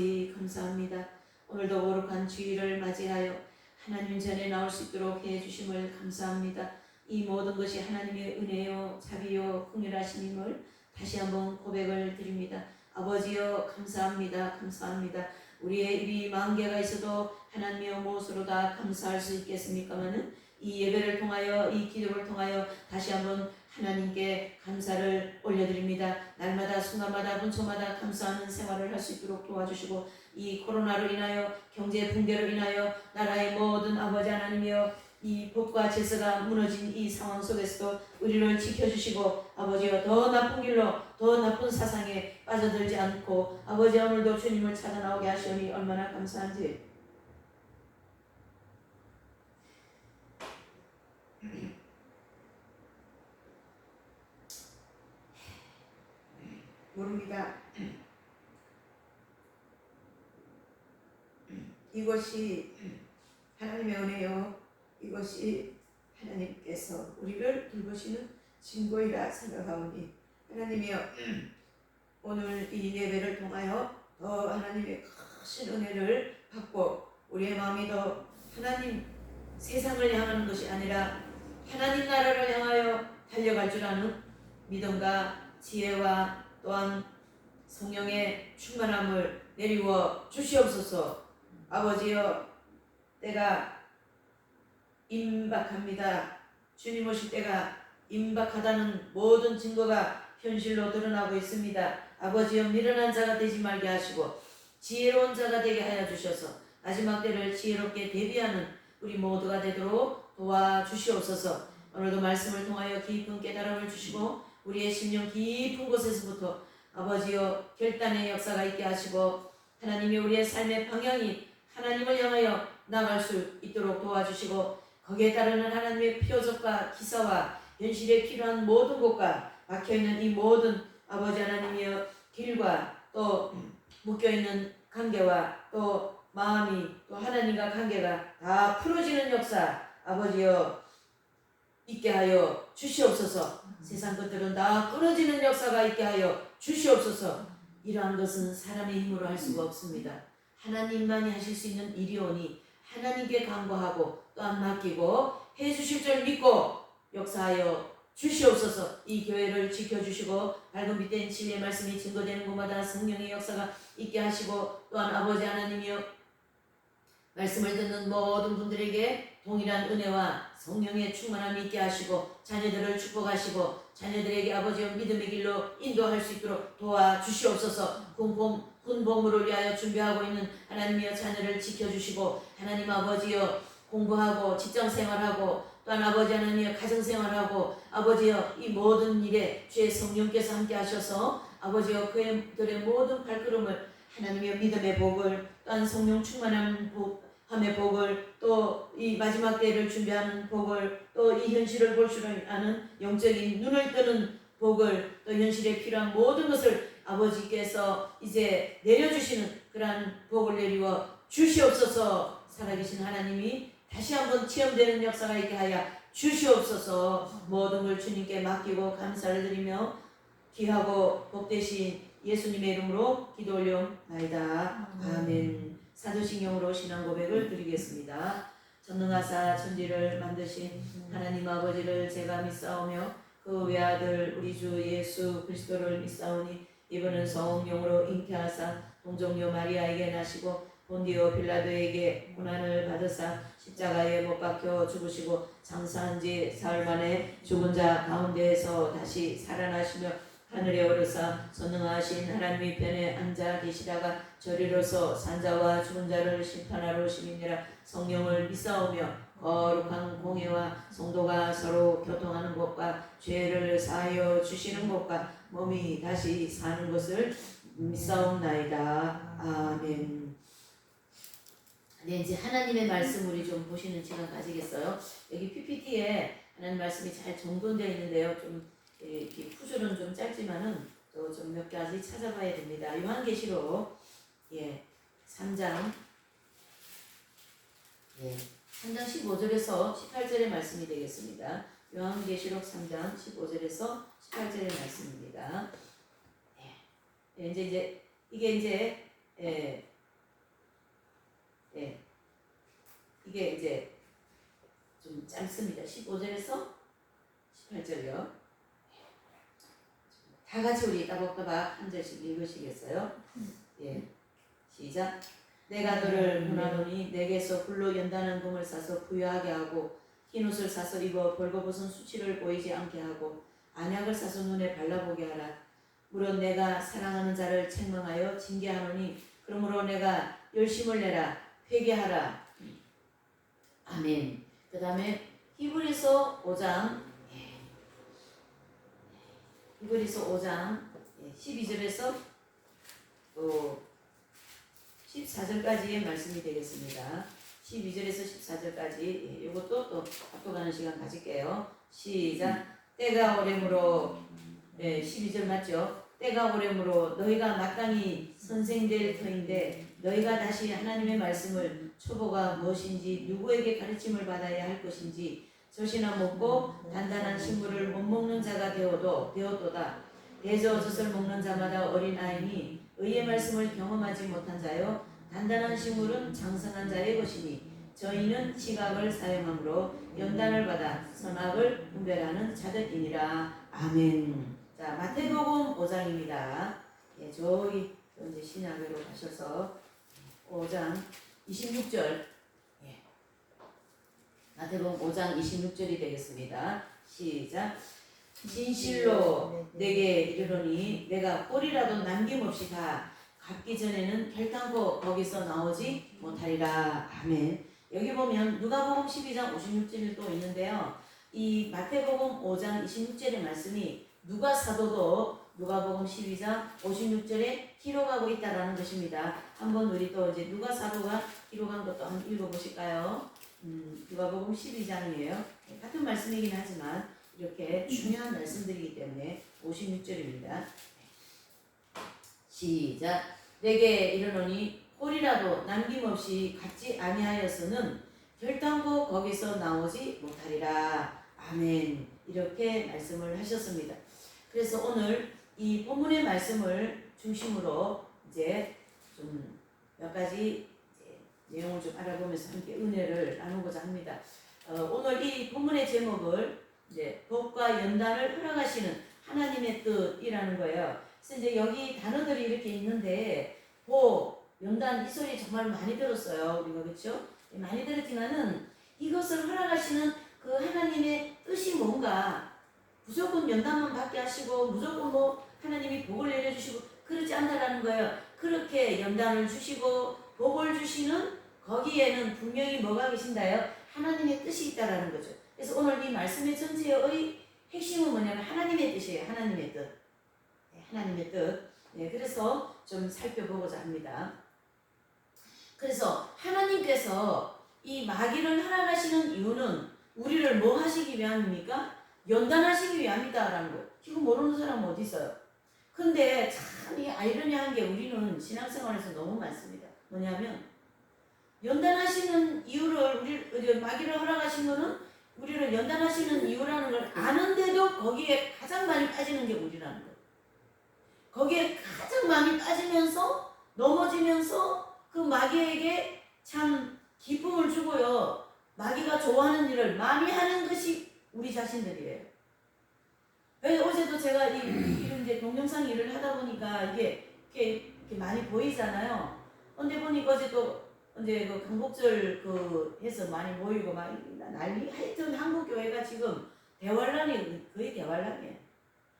아버지 감사합니다. 오늘도 거룩한 주일을 맞이하여 하나님 전에 나올 수 있도록 해주심을 감사합니다. 이 모든 것이 하나님의 은혜요 자비요 긍휼하심임을 다시 한번 고백을 드립니다. 아버지여 감사합니다. 감사합니다. 우리의 입이 10,000개가 있어도 하나님의 무엇으로 다 감사할 수 있겠습니까마는 이 예배를 통하여 이 기도를 통하여 다시 한번 하나님께 감사를 올려드립니다. 날마다 순간마다 분초마다 감사하는 생활을 할 수 있도록 도와주시고 이 코로나로 인하여 경제 붕괴로 인하여 나라의 모든 아버지 하나님이여 이 법과 질서가 무너진 이 상황 속에서도 우리를 지켜주시고 아버지여 더 나쁜 길로 더 나쁜 사상에 빠져들지 않고 아버지 오늘도 주님을 찾아 나오게 하시오니 얼마나 감사한지 모릅니다. 이것이 하나님의 은혜요 이것이 하나님께서 우리를 돌보시는 증거이라 생각하오니 하나님이여 오늘 이 예배를 통하여 더 하나님의 크신 은혜를 받고 우리의 마음이 더 하나님 세상을 향하는 것이 아니라 하나님 나라를 향하여 달려갈 줄 아는 믿음과 지혜와 또한 성령의 충만함을 내리워 주시옵소서. 아버지여 때가 임박합니다. 주님 오실 때가 임박하다는 모든 증거가 현실로 드러나고 있습니다. 아버지여 미련한 자가 되지 말게 하시고 지혜로운 자가 되게 하여 주셔서 마지막 때를 지혜롭게 대비하는 우리 모두가 되도록 도와주시옵소서. 오늘도 말씀을 통하여 깊은 깨달음을 주시고 우리의 심령 깊은 곳에서부터 아버지여 결단의 역사가 있게 하시고 하나님이 우리의 삶의 방향이 하나님을 향하여 나갈 수 있도록 도와주시고 거기에 따르는 하나님의 표적과 기사와 현실에 필요한 모든 것과 막혀있는 이 모든 아버지 하나님의 길과 또 묶여있는 관계와 또 마음이 또 하나님과 관계가 다 풀어지는 역사 아버지여 있게 하여 주시옵소서. 세상 것들은 다 끊어지는 역사가 있게 하여 주시옵소서. 이러한 것은 사람의 힘으로 할 수가 없습니다. 하나님만이 하실 수 있는 일이오니 하나님께 간구하고 또한 맡기고 해주실 줄 믿고 역사하여 주시옵소서. 이 교회를 지켜주시고 밝은 빛된 진리의 말씀이 증거되는 곳마다 성령의 역사가 있게 하시고 또한 아버지 하나님이여 말씀을 듣는 모든 분들에게 동일한 은혜와 성령의 충만함이 있게 하시고 자녀들을 축복하시고 자녀들에게 아버지의 믿음의 길로 인도할 수 있도록 도와주시옵소서. 군복무를 위하여 준비하고 있는 하나님이여 자녀를 지켜주시고 하나님 아버지여 공부하고 직장생활하고 또한 아버지 하나님이여 가정생활하고 아버지여 이 모든 일에 주의 성령께서 함께 하셔서 아버지여 그들의 모든 발걸음을 하나님이여 믿음의 복을 또한 성령 충만한 복함의 복을 또 이 마지막 때를 준비하는 복을 또 이 현실을 볼 줄 아는 영적인 눈을 뜨는 복을 또 현실에 필요한 모든 것을 아버지께서 이제 내려주시는 그러한 복을 내리워 주시옵소서. 살아계신 하나님이 다시 한번 체험되는 역사가 있게 하여 주시옵소서. 모든 걸 주님께 맡기고 감사를 드리며 귀하고 복되신 예수님의 이름으로 기도 올려나이다. 아멘. 사도신경으로 신앙 고백을 드리겠습니다. 전능하사 천지를 만드신 하나님 아버지를 제가 믿사오며 그 외아들 우리 주 예수 그리스도를 믿사오니 이분은 성령으로 잉태하사 동정녀 마리아에게 나시고 본디오 빌라도에게 고난을 받으사 십자가에 못 박혀 죽으시고 장사한 지 사흘 만에 죽은 자 가운데에서 다시 살아나시며 하늘에 오르사 전능하신 하나님의 편에 앉아 계시다가 저리로서 산자와 죽은 자를 심판하러 오심이니라. 성령을 믿사오며 거룩한 공예와 성도가 서로 교통하는 것과 죄를 사하여 주시는 것과 몸이 다시 사는 것을 믿사옵나이다. 아멘. 네, 이제 하나님의 말씀 우리 좀 보시는 시간 가지겠어요. 여기 PPT에 하나님 말씀이 잘 정돈되어 있는데요. 좀 이렇게 푸줄은 좀 짧지만은 또 좀 몇 가지 찾아봐야 됩니다. 요한계시록 3장 3장 15절에서 18절의 말씀이 되겠습니다. 요한계시록 3장 15절에서 18절의 말씀입니다. 이제 이게 이게 이제 좀 짧습니다. 15절에서 18절이요. 다 같이 우리 따박따박 한 절씩 읽으시겠어요? 예, 시작. 내가 너를 권하노니 내게서 불로 연다는 금을 사서 부유하게 하고 흰 옷을 사서 입어 벌거벗은 수치를 보이지 않게 하고 안약을 사서 눈에 발라보게 하라. 물론 내가 사랑하는 자를 책망하여 징계하노니 그러므로 내가 열심을 내라. 회개하라. 아멘. 그 다음에 히브리서 5장 히브리서 5장 12절에서 또 14절까지의 말씀이 되겠습니다. 12절에서 14절까지 이것도 또 앞으로 가는 시간 가질게요. 시작. 때가 오래므로 12절 맞죠? 때가 오래므로 너희가 마땅히 선생될 터인데 너희가 다시 하나님의 말씀을 초보가 무엇인지 누구에게 가르침을 받아야 할 것인지 젖이나 먹고 단단한 식물을 못 먹는 자가 되었도다. 대저 젖을 먹는 자마다 어린아이니 의의 말씀을 경험하지 못한 자요 단단한 식물은 장성한 자의 것이니 저희는 지각을 사용함으로 연단을 받아 선악을 분별하는 자들이니라. 아멘. 자, 마태복음 5장입니다. 예, 저희 이제 신약으로 가셔서 5장 26절 마태복음 5장 26절이 되겠습니다. 시작. 진실로 내게 이르노니 내가 꼴이라도 남김없이 다 갚기 전에는 결단코 거기서 나오지 못하리라. 아멘. 여기 보면 누가복음 12장 56절이 또 있는데요. 이 마태복음 5장 26절의 말씀이 누가 사도도 누가복음 12장 56절에 기록하고 있다라는 것입니다. 한번 우리 또 이제 누가 사도가 기록한 것도 한번 읽어보실까요? 누가복음 12장이에요. 같은 말씀이긴 하지만 이렇게 중요한 말씀들이기 때문에 56절입니다. 시작. 내게 이르노니 꼴이라도 남김없이 갚지 아니하여서는 결단코 거기서 나오지 못하리라. 아멘. 이렇게 말씀을 하셨습니다. 그래서 오늘 이 본문의 말씀을 중심으로 이제 좀 몇 가지 내용을 좀 알아보면서 함께 은혜를 나누고자 합니다. 오늘 이 본문의 제목을 이제 복과 연단을 허락하시는 하나님의 뜻이라는 거예요. 그래서 이제 여기 단어들이 이렇게 있는데 복, 연단 이 소리 정말 많이 들었어요. 우리가 그렇죠? 많이 들었지만은 이것을 허락하시는 그 하나님의 뜻이 뭔가 무조건 연단만 받게 하시고 무조건 뭐 하나님이 복을 내려주시고 그렇지 않다라는 거예요. 그렇게 연단을 주시고 복을 주시는 거기에는 분명히 뭐가 계신다요? 하나님의 뜻이 있다라는 거죠. 그래서 오늘 이 말씀의 전체의 핵심은 뭐냐면 하나님의 뜻이에요. 하나님의 뜻. 하나님의 뜻. 그래서 좀 살펴보고자 합니다. 그래서 하나님께서 이 마귀를 허락하시는 이유는 우리를 뭐 하시기 위함입니까? 연단하시기 위함이다라는 거예요. 이거 모르는 사람은 어디 있어요? 근데 참 이 아이러니한 게 우리는 신앙생활에서 너무 많습니다. 뭐냐면 연단하시는 이유를 우리 마귀를 허락하신 거는 우리를 연단하시는 이유라는 걸 아는데도 거기에 가장 많이 빠지는 게 우리라는 거예요. 거기에 가장 많이 빠지면서 넘어지면서 그 마귀에게 참 기쁨을 주고요. 마귀가 좋아하는 일을 많이 하는 것이 우리 자신들이에요. 그래서 어제도 제가 이제 동영상 일을 하다 보니까 이게 많이 보이잖아요. 근데 보니까 어제 또 이제 그 강복절 해서 많이 모이고 막 난리. 하여튼 한국 교회가 지금 대환란이 거의 대환란이에요.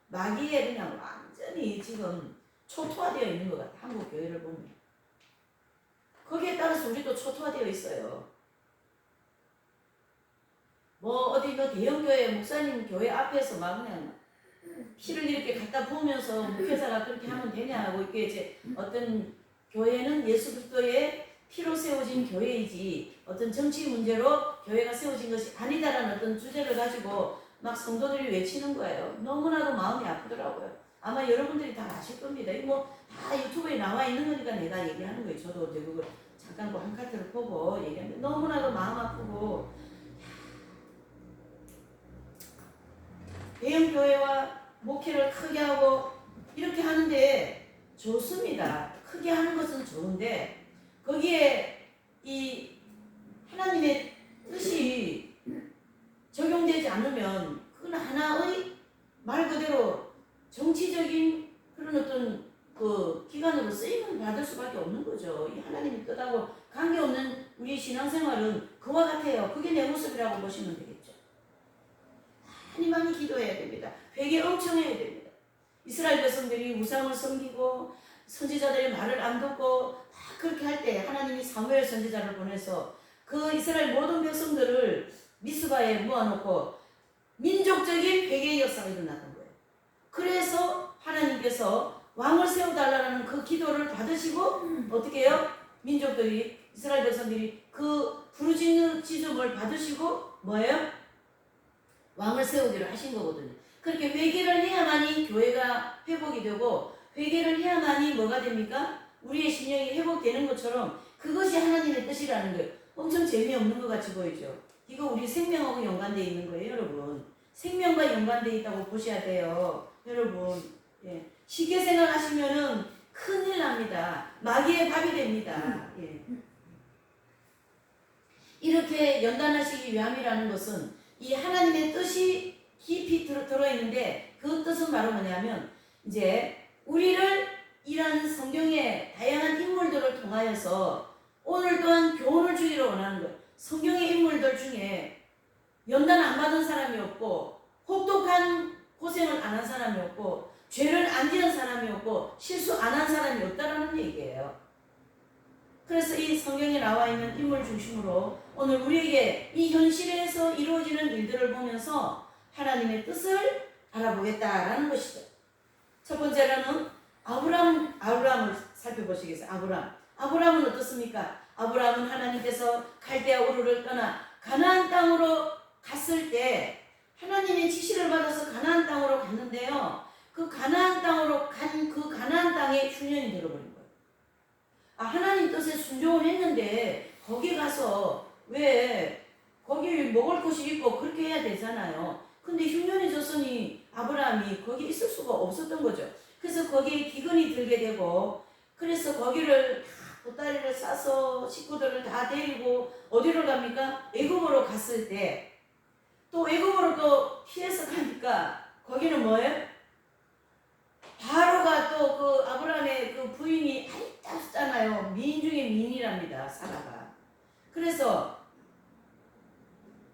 마귀에 그냥 완전히 지금 초토화되어 있는 것 같아. 한국 교회를 보면. 거기에 따라서 우리도 초토화되어 있어요. 뭐 어디 그 대형교회 목사님 교회 앞에서 막 그냥 피를 이렇게 갖다 부으면서 목회자가 그렇게 하면 되냐고 이게 이제 어떤 교회는 예수 그리스도의 피로 세워진 교회이지 어떤 정치 문제로 교회가 세워진 것이 아니다라는 어떤 주제를 가지고 막 성도들이 외치는 거예요. 너무나도 마음이 아프더라고요. 아마 여러분들이 다 아실 겁니다. 이거 뭐 다 유튜브에 나와 있는 거니까 내가 얘기하는 거예요. 저도 이제 그걸 잠깐 한 카트를 보고 얘기하는데 너무나도 마음 아프고 대형교회와 목회를 크게 하고 이렇게 하는데 좋습니다. 크게 하는 것은 좋은데 거기에 이 하나님의 뜻이 적용되지 않으면 그건 하나의 말 그대로 정치적인 그런 어떤 그 기관으로 쓰임을 받을 수밖에 없는 거죠. 이 하나님의 뜻하고 관계없는 우리 신앙생활은 그와 같아요. 그게 내 모습이라고 보시면 되겠죠. 많이 많이 기도해야 됩니다. 회개 엄청 해야 됩니다. 이스라엘 백성들이 우상을 섬기고 선지자들의 말을 안 듣고 다 그렇게 할 때 하나님이 사무엘 선지자를 보내서 그 이스라엘 모든 백성들을 미스바에 모아놓고 민족적인 회개의 역사가 일어났던 거예요. 그래서 하나님께서 왕을 세워달라는 그 기도를 받으시고 어떻게 해요? 민족들이 이스라엘 백성들이 그 부르짖음을 받으시고 뭐예요? 왕을 세우기를 하신 거거든요. 그렇게 회개를 해야만이 교회가 회복이 되고 회개를 해야만이 뭐가 됩니까? 우리의 신령이 회복되는 것처럼 그것이 하나님의 뜻이라는 거예요. 엄청 재미없는 것 같이 보이죠? 이거 우리 생명하고 연관되어 있는 거예요, 여러분. 생명과 연관되어 있다고 보셔야 돼요, 여러분. 예. 쉽게 생각하시면은 큰일 납니다. 마귀의 밥이 됩니다. 예. 이렇게 연단하시기 위함이라는 것은 이 하나님의 뜻이 깊이 들어있는데 그 뜻은 바로 뭐냐면 이제 우리를 이런 성경의 다양한 인물들을 통하여서 오늘 또한 교훈을 주기를 원하는 거예요. 성경의 인물들 중에 연단 안 받은 사람이 없고 혹독한 고생을 안 한 사람이 없고 죄를 안 지은 사람이 없고 실수 안 한 사람이 없다라는 얘기예요. 그래서 이 성경에 나와 있는 인물 중심으로 오늘 우리에게 이 현실에서 이루어지는 일들을 보면서 하나님의 뜻을 알아보겠다라는 것이죠. 첫 번째로는 아브라함을 살펴보시겠어요. 아브라함은 어떻습니까? 아브라함은 하나님께서 갈대아 우르를 떠나 가나안 땅으로 갔을 때 하나님의 지시를 받아서 가나안 땅으로 갔는데요. 그 가나안 땅으로 간 그 가나안 땅에 흉년이 들어버린 거예요. 하나님 뜻에 순종을 했는데 거기 가서 왜 거기 먹을 것이 있고 그렇게 해야 되잖아요. 근데 흉년이 졌으니 아브라함이 거기 있을 수가 없었던 거죠. 그래서 거기에 기근이 들게 되고 그래서 거기를 보따리를 싸서 식구들을 다 데리고 어디로 갑니까? 애굽으로 갔을 때 또 애굽으로 또 피해서 가니까 거기는 뭐예요? 바로가 또 그 아브라함의 그 부인이 아리따웠잖아요. 미인 중에 미인이랍니다. 사라가. 그래서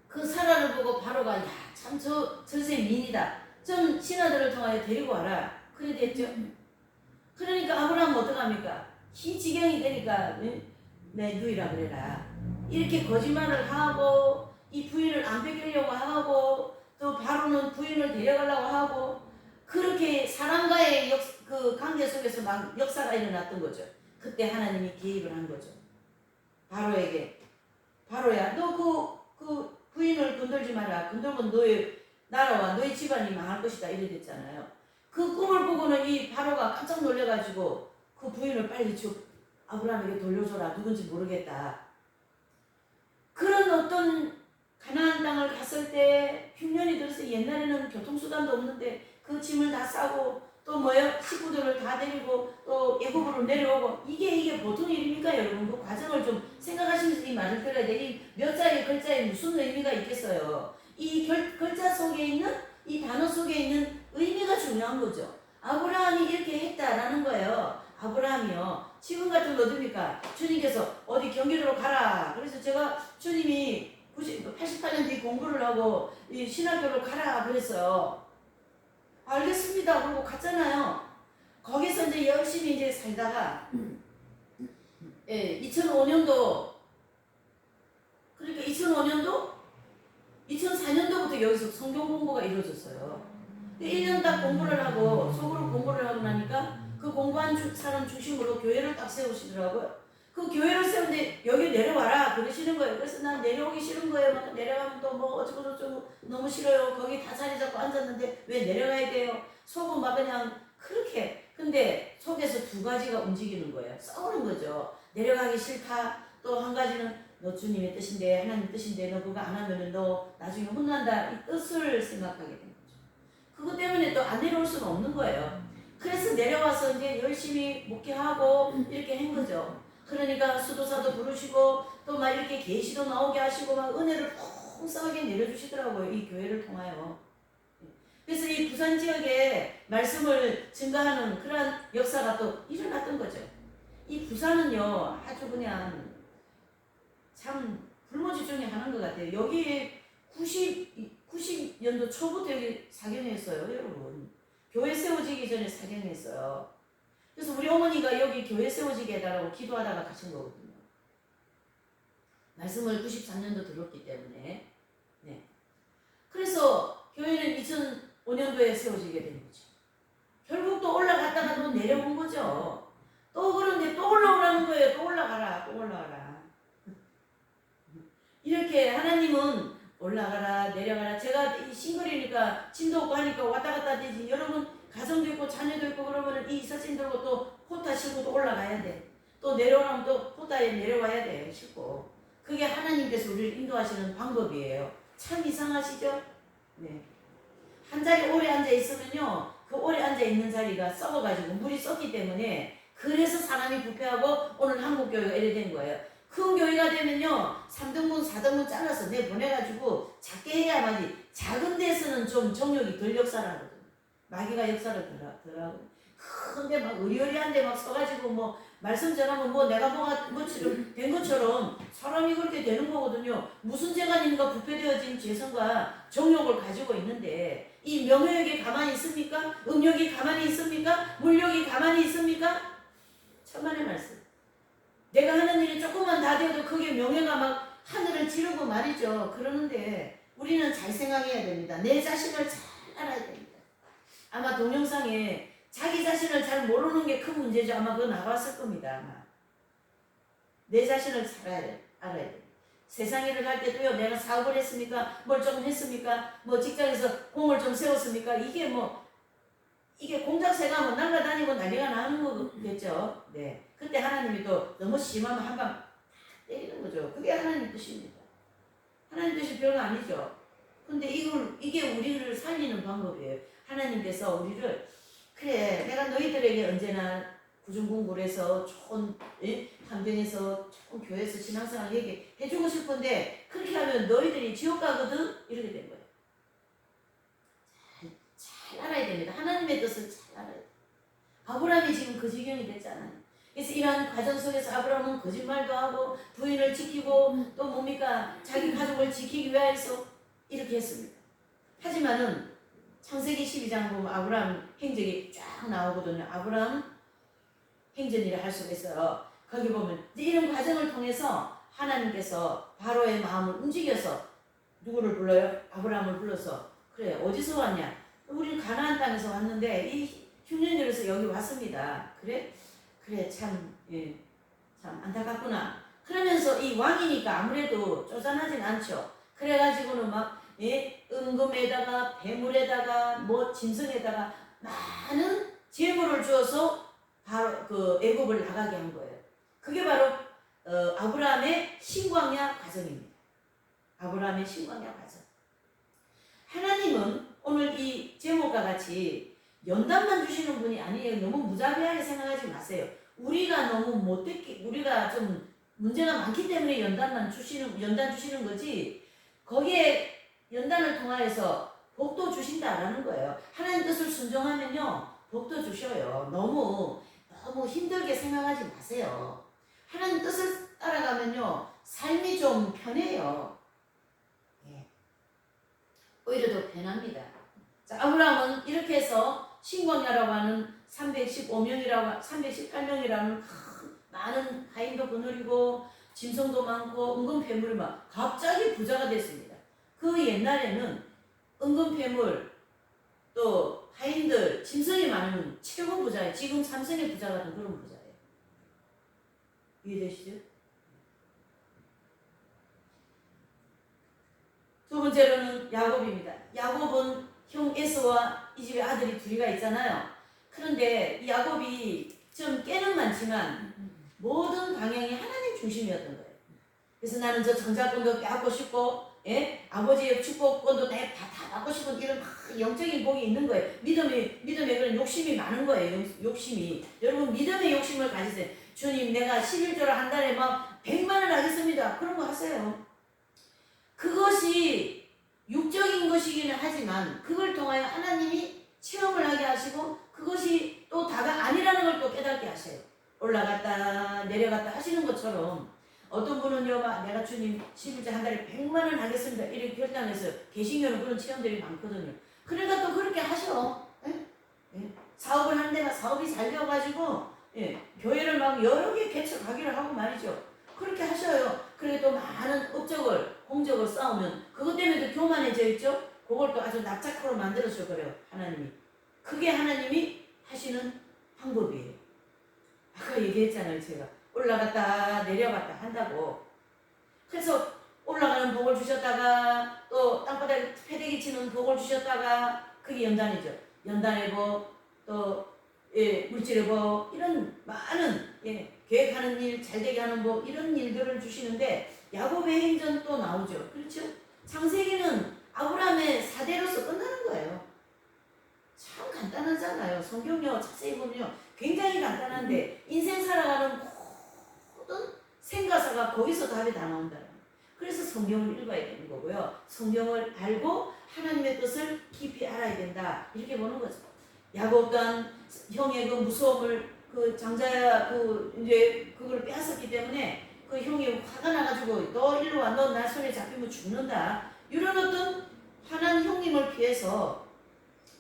그 사라를 보고 바로가 참 저세 미인이다. 좀 신하들을 통하여 데리고 와라. 그래 됐죠. 그러니까 아브라함은 어떡합니까? 희지경이 되니까 내 누이라 그래라. 이렇게 거짓말을 하고 이 부인을 안 뺏기려고 하고 또 바로는 부인을 데려가려고 하고 그렇게 사람과의 그 관계 속에서 막 역사가 일어났던 거죠. 그때 하나님이 개입을 한 거죠. 바로에게 바로야 너 그 부인을 건들지 마라. 건들면 너의 나라와 너의 집안이 망할 것이다. 이래 됐잖아요. 그 꿈을 보고는 이 바로가 깜짝 놀래가지고 그 부인을 빨리 아브라함에게 돌려줘라. 누군지 모르겠다. 그런 어떤 가나안 땅을 갔을 때 흉년이 들어서 옛날에는 교통수단도 없는데 그 짐을 다 싸고 또 뭐요? 식구들을 다 데리고 또 애굽으로 내려오고 이게 보통 일입니까 여러분? 그 과정을 좀 생각하시면서 이 말을 들어야 돼. 이 몇 자의 글자에 무슨 의미가 있겠어요? 이 글자 속에 있는 이 단어 속에 있는 의미가 중요한 거죠. 아브라함이 이렇게 했다라는 거예요. 아브라함이요. 지금 같은 어딥니까? 주님께서 어디 경기도로 가라. 그래서 제가 주님이 88년 뒤 공부를 하고 이 신학교로 가라 그랬어요. 알겠습니다. 그러고 갔잖아요. 거기서 이제 열심히 이제 살다가 2005년도 그러니까 2004년도부터 여기서 성경 공부가 이루어졌어요. 1년 딱 공부를 하고 속으로 공부를 하고 나니까 그 공부한 사람 중심으로 교회를 딱 세우시더라고요. 그 교회를 세우는데 여기 내려와라 그러시는 거예요. 그래서 난 내려오기 싫은 거예요. 막 내려가면 또 뭐 어쩌고저쩌고 너무 싫어요. 거기 다 자리 잡고 앉았는데 왜 내려가야 돼요? 속은 막 그냥 그렇게. 근데 속에서 두 가지가 움직이는 거예요. 싸우는 거죠. 내려가기 싫다. 또 한 가지는 너 주님의 뜻인데 하나님 뜻인데 너 그거 안 하면은 너 나중에 혼난다. 이 뜻을 생각하게 된 거죠. 그것 때문에 또 안 내려올 수는 없는 거예요. 그래서 내려와서 이제 열심히 목회하고 이렇게 한 거죠. 그러니까 수도사도 부르시고 또 막 이렇게 계시도 나오게 하시고 막 은혜를 풍성하게 내려주시더라고요. 이 교회를 통하여. 그래서 이 부산 지역에 말씀을 증가하는 그러한 역사가 또 일어났던 거죠. 이 부산은요 아주 그냥 참 불모지 중에 하나인 것 같아요. 여기 90년도 초부터 여기 사경했어요, 여러분. 교회 세워지기 전에 사경했어요. 그래서 우리 어머니가 여기 교회 세워지게 해달라고 기도하다가 가신 거거든요. 말씀을 93년도 들었기 때문에. 네. 그래서 교회는 2005년도에 세워지게 된 거죠. 결국 또 올라갔다가 또 내려온 거죠. 또 그런데 또 올라오라는 거예요. 또 올라가라, 또 올라가라. 이렇게 하나님은 올라가라, 내려가라. 제가 이 싱글이니까 짐도 없고 하니까 왔다 갔다 되지. 여러분 가정도 있고 자녀도 있고 그러면 이 이사짐 들고 또 포타 싣고 또 올라가야 돼. 또 내려오면 또 포타에 내려와야 돼. 싣고. 그게 하나님께서 우리를 인도하시는 방법이에요. 참 이상하시죠? 네. 한 자리에 오래 앉아 있으면요, 그 오래 앉아 있는 자리가 썩어가지고 물이 썩기 때문에 그래서 사람이 부패하고 오늘 한국교회가 이래 된 거예요. 큰 교회가 되면요 3등분 4등분 잘라서 내보내가지고 작게 해야만이. 작은 데서는 좀 정욕이 덜 역사하거든요. 마귀가 역사를 덜하고. 큰데 막 의리의리한데 막 서가지고 뭐 말씀 전하면 뭐 내가 뭐가 뭐처럼 된 것처럼 사람이 그렇게 되는 거거든요. 무슨 죄가 있는가? 부패되어진 죄성과 정욕을 가지고 있는데 이 명예욕이 가만히 있습니까? 음욕이 가만히 있습니까? 물욕이 가만히 있습니까? 천만의 말씀. 내가 하는 일이 조금만 다 돼도 그게 명예가 막 하늘을 지르고 말이죠. 그러는데 우리는 잘 생각해야 됩니다. 내 자신을 잘 알아야 됩니다. 아마 동영상에 자기 자신을 잘 모르는 게 큰 문제죠. 아마 그거 나왔을 겁니다. 아마. 내 자신을 잘 알아야 돼요. 세상 일을 할 때도요. 내가 사업을 했습니까? 뭘 조금 했습니까? 뭐 직장에서 공을 좀 세웠습니까? 이게 공작새가 뭐 날아다니고 난리가 나는 거겠죠. 네. 그때 하나님이 또 너무 심하면 한 방 때리는 거죠. 그게 하나님 뜻입니다. 하나님 뜻이 별거 아니죠. 근데 이게 우리를 살리는 방법이에요. 하나님께서 우리를 그래 내가 너희들에게 언제나 구중공부를 해서 좋은 환경에서 좋은 교회에서 신앙생활 얘기해주고 싶은데 그렇게 하면 너희들이 지옥 가거든? 이렇게 된 거예요. 잘 알아야 됩니다. 하나님의 뜻을 잘 알아야 돼요. 아브라함이 지금 그 지경이 됐잖아요. 그래서 이러한 과정 속에서 아브라함은 거짓말도 하고 부인을 지키고 또 뭡니까? 자기 가족을 지키기 위해서 이렇게 했습니다. 하지만은 창세기 12장 보면 아브라함 행적이 쫙 나오거든요. 아브라함 행전이라 할 수가 있어요. 거기 보면 이런 과정을 통해서 하나님께서 바로의 마음을 움직여서 누구를 불러요? 아브라함을 불러서 그래 어디서 왔냐? 우리는 가나안 땅에서 왔는데 이 흉년절에서 여기 왔습니다. 그래 참 참 안타깝구나. 그러면서 이 왕이니까 아무래도 쪼잔하진 않죠. 그래가지고는 막 은금에다가 배물에다가 뭐 짐승에다가 많은 재물을 주어서 바로 그 애굽을 나가게 한 거예요. 그게 바로 아브라함의 신광야 과정입니다. 아브라함의 신광야 과정. 하나님은 오늘 이 제목과 같이 연단만 주시는 분이 아니에요. 너무 무자비하게 생각하지 마세요. 우리가 너무 못됐기, 우리가 좀 문제가 많기 때문에 연단 주시는 거지. 거기에 연단을 통하여서 복도 주신다라는 거예요. 하나님 뜻을 순종하면요, 복도 주셔요. 너무 힘들게 생각하지 마세요. 하나님 뜻을 따라가면요, 삶이 좀 편해요. 오히려 더 편합니다. 자, 아브라함은 이렇게 해서 신광야라고 하는 318명이라는 많은 하인도 거느리고 짐승도 많고 은금괴물이 막 갑자기 부자가 됐습니다. 그 옛날에는 은금괴물 또 하인들 짐승이 많으면 최고 부자예요. 지금 삼성의 부자 같은 그런 부자예요. 이해되시죠? 두 번째로는 야곱입니다. 야곱은 형 에서와 이 집에 아들이 둘이가 있잖아요. 그런데 이 야곱이 좀 깨는 많지만 모든 방향이 하나님 중심이었던 거예요. 그래서 나는 저 장자권도 빼앗고 싶고 아버지의 축복권도 다 받고 싶은 이런 영적인 복이 있는 거예요. 믿음의 그런 욕심이 많은 거예요. 욕심이. 여러분 믿음의 욕심을 가지세요. 주님 내가 11조를 한 달에 막 100만 원 하겠습니다. 그런 거 하세요. 그것이 육적인 것이기는 하지만 그걸 통하여 하나님이 체험을 하게 하시고 그것이 또 다가 아니라는 걸 또 깨닫게 하세요. 올라갔다 내려갔다 하시는 것처럼 어떤 분은요 내가 주님 11조 한 달에 100만 원 하겠습니다. 이렇게 결단해서 개신교는 그런 체험들이 많거든요. 그러니까 또 그렇게 하셔. 예? 예? 사업을 하는 데가 사업이 잘 되어가지고 예, 교회를 막 여러 개 개척하기를 하고 말이죠. 그렇게 하셔요. 그래 또 많은 업적을 공적을 쌓으면 그것 때문에 또 교만해져 있죠. 그걸 또 아주 납작으로 만들어줘 그래요. 하나님이. 그게 하나님이 하시는 방법이에요. 아까 얘기했잖아요. 제가 올라갔다 내려갔다 한다고. 그래서 올라가는 복을 주셨다가 또 땅바닥에 패대기 치는 복을 주셨다가 그게 연단이죠. 연단의 복, 또 예, 물질의 복 이런 많은 예, 계획하는 일 잘되게 하는 복 이런 일들을 주시는데 야곱의 행전 또 나오죠. 그렇죠? 창세기는 아브라함의 사대로서 끝나는 거예요. 참 간단하잖아요. 성경요 자세히 보면요 굉장히 간단한데 인생 살아가는 모든 생가사가 거기서 답이 다 나온다. 그래서 성경을 읽어야 되는 거고요. 성경을 알고 하나님의 뜻을 깊이 알아야 된다. 이렇게 보는 거죠. 야곱 또한 형의 그 무서움을 그 장자야 그 이제 그걸 빼앗았기 때문에 그 형이 화가 나가지고 너 일로 와, 너 나 손에 잡히면 죽는다. 이런 어떤 화난 형님을 피해서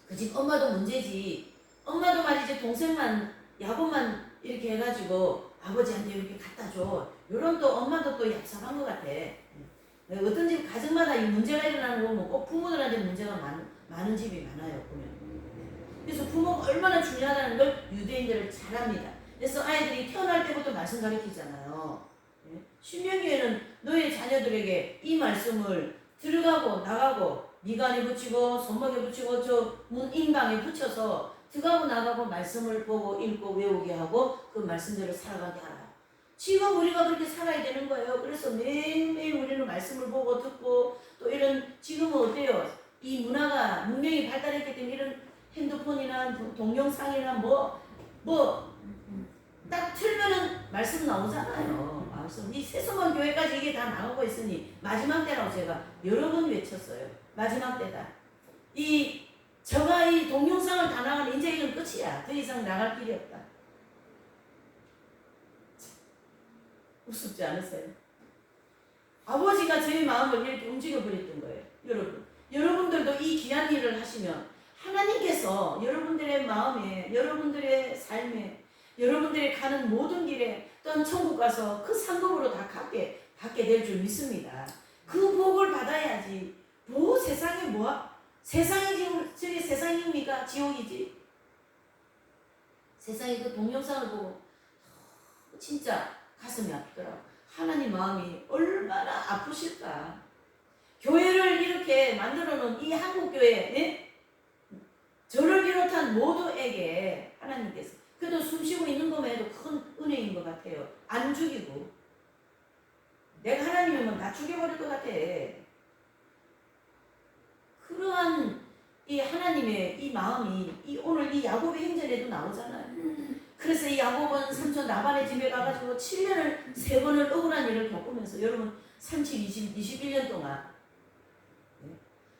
그 집 엄마도 문제지. 엄마도 말이지 동생만 야곱만 이렇게 해가지고 아버지한테 이렇게 갖다 줘. 이런 또 엄마도 또 얍삽한 것 같아. 어떤 집 가정마다 이 문제가 일어나는 거 보면 꼭 부모들한테 문제가 많은 집이 많아요. 보면. 그래서 부모가 얼마나 중요하다는 걸 유대인들을 잘 압니다. 그래서 아이들이 태어날 때부터 말씀 가르치잖아요. 신명기에는 너의 자녀들에게 이 말씀을 들어가고 나가고 미간에 붙이고 손목에 붙이고 저 문 인방에 붙여서 들어가고 나가고 말씀을 보고 읽고 외우게 하고 그 말씀대로 살아가게 하라. 지금 우리가 그렇게 살아야 되는 거예요. 그래서 매일매일 우리는 말씀을 보고 듣고 또 이런 지금은 어때요? 이 문명이 발달했기 때문에 이런 핸드폰이나 동영상이나 딱 틀면은 말씀 나오잖아요. 말씀. 이 세수만 교회까지 이게 다 나오고 있으니 마지막 때라고 제가 여러 번 외쳤어요. 마지막 때다. 저가 이 동영상을 다 나가면 이제 이건 끝이야. 더 이상 나갈 길이 없다. 우습지 않으세요? 아버지가 저희 마음을 이렇게 움직여버렸던 거예요. 여러분들도 이 귀한 일을 하시면 하나님께서 여러분들의 마음에, 여러분들의 삶에, 여러분들이 가는 모든 길에 또한 천국 가서 그 상급으로 다 받게 될 줄 믿습니다. 그 복을 받아야지. 세상에 세상이 지금 저게 세상입니까? 지옥이지. 세상에 그 동영상을 보고 진짜 가슴이 아프더라고. 하나님 마음이 얼마나 아프실까. 교회를 이렇게 만들어 놓은 이 한국교회, 네? 저를 비롯한 모두에게 하나님께서 그래도 숨쉬고 있는 것만 해도 큰 은혜인 것 같아요. 안 죽이고. 내가 하나님이면 나 죽여버릴 것 같아. 그러한 이 하나님의 이 마음이 오늘 이 야곱의 행전에도 나오잖아요. 그래서 이 야곱은 삼촌 라반의 집에 가가지고 7년을 3번을 억울한 일을 겪으면서 여러분 21년 동안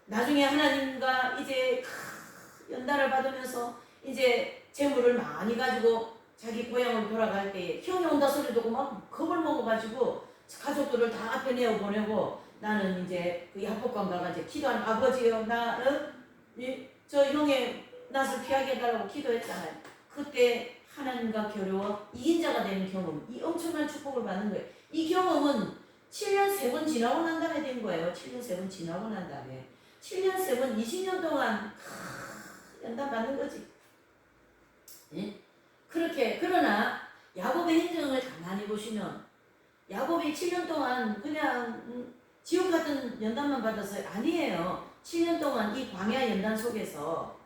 나중에 하나님과 이제 연단을 받으면서 이제 재물을 많이 가지고 자기 고향으로 돌아갈 때 형이 온다 소리 듣고 막 겁을 먹어가지고 가족들을 다 앞에 내어 보내고 나는 이제 그 야복강 가가 이제 기도하는 아버지요 나는 저 형의 낯을 피하게 해달라고 기도했잖아요. 그때 하나님과 겨루어 이긴 자가 되는 경험, 이 엄청난 축복을 받는 거예요. 이 경험은 7년 3번 지나고 난 다음에 된 거예요. 7년 3번 지나고 난 다음에 7년 3번 20년 동안 연단 받는 거지. 예? 그러나 야곱의 행정을 가만히 보시면 야곱이 7년 동안 그냥 지옥 같은 연단만 받았어요. 아니에요. 7년 동안 이 광야 연단 속에서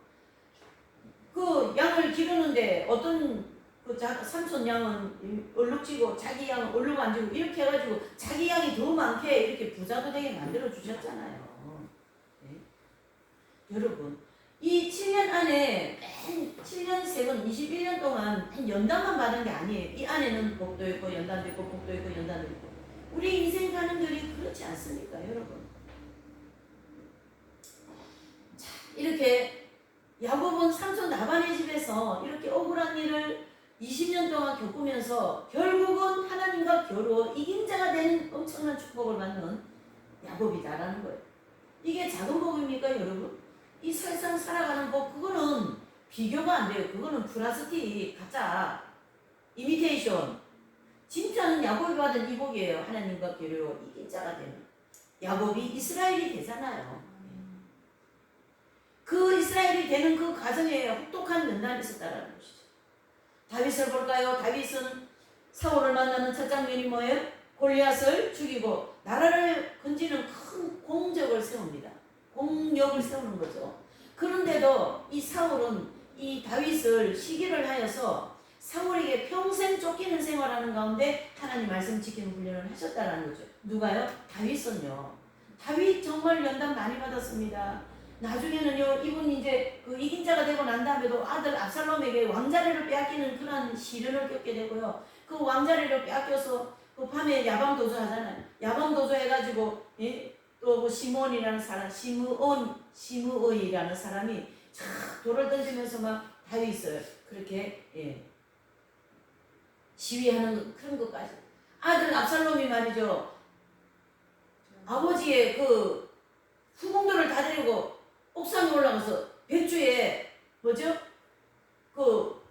그 양을 기르는데 어떤 그 삼촌 양은 얼룩지고 자기 양은 얼룩 안 지고 이렇게 해가지고 자기 양이 더 많게 이렇게 부자도 되게 만들어 주셨잖아요. 네? 여러분 이 7년 안에 맨 7년 3번 21년 동안 한 연단만 받은 게 아니에요. 이 안에는 복도 있고 연단도 있고 복도 있고 연단도 있고. 우리 인생 가는 길이 그렇지 않습니까, 여러분? 자, 이렇게 야곱은 삼손 라반의 집에서 이렇게 억울한 일을 20년 동안 겪으면서 결국은 하나님과 겨루어 이긴 자가 되는 엄청난 축복을 받는 야곱이다라는 거예요. 이게 작은 복입니까, 여러분? 이 세상 살아가는 복, 그거는 비교가 안 돼요. 그거는 플라스틱, 가짜, 이미테이션. 진짜는 야곱이 받은 이 복이에요. 하나님과 겨루어 이긴 자가 되는. 야곱이 이스라엘이 되잖아요. 그 이스라엘이 되는 그 과정에 혹독한 연단이 있었다는 것이죠. 다윗을 볼까요? 다윗은 사울을 만나는 첫 장면이 뭐예요? 골리앗을 죽이고 나라를 건지는 큰 공적을 세웁니다. 공력을 세우는 거죠. 그런데도 이 사울은 이 다윗을 시기를 하여서 사울에게 평생 쫓기는 생활하는 가운데 하나님 말씀 지키는 훈련을 하셨다라는 거죠. 누가요? 다윗은요. 다윗 정말 연단 많이 받았습니다. 나중에는요, 이분이 이제 그 이긴 자가 되고 난 다음에도 아들 압살롬에게 왕자리를 빼앗기는 그런 시련을 겪게 되고요. 그 왕자리를 빼앗겨서 그 밤에 야방 도주하잖아요. 야방 도주해가지고, 예? 또 그 시몬이라는 사람, 시므의라는 사람이 촥 돌을 던지면서 막 다윗을 그렇게, 예, 시위하는 그런 것까지. 아들 압살롬이 말이죠. 아버지의 그 후궁들을 다 데리고 옥상에 올라가서 배추에 뭐죠? 그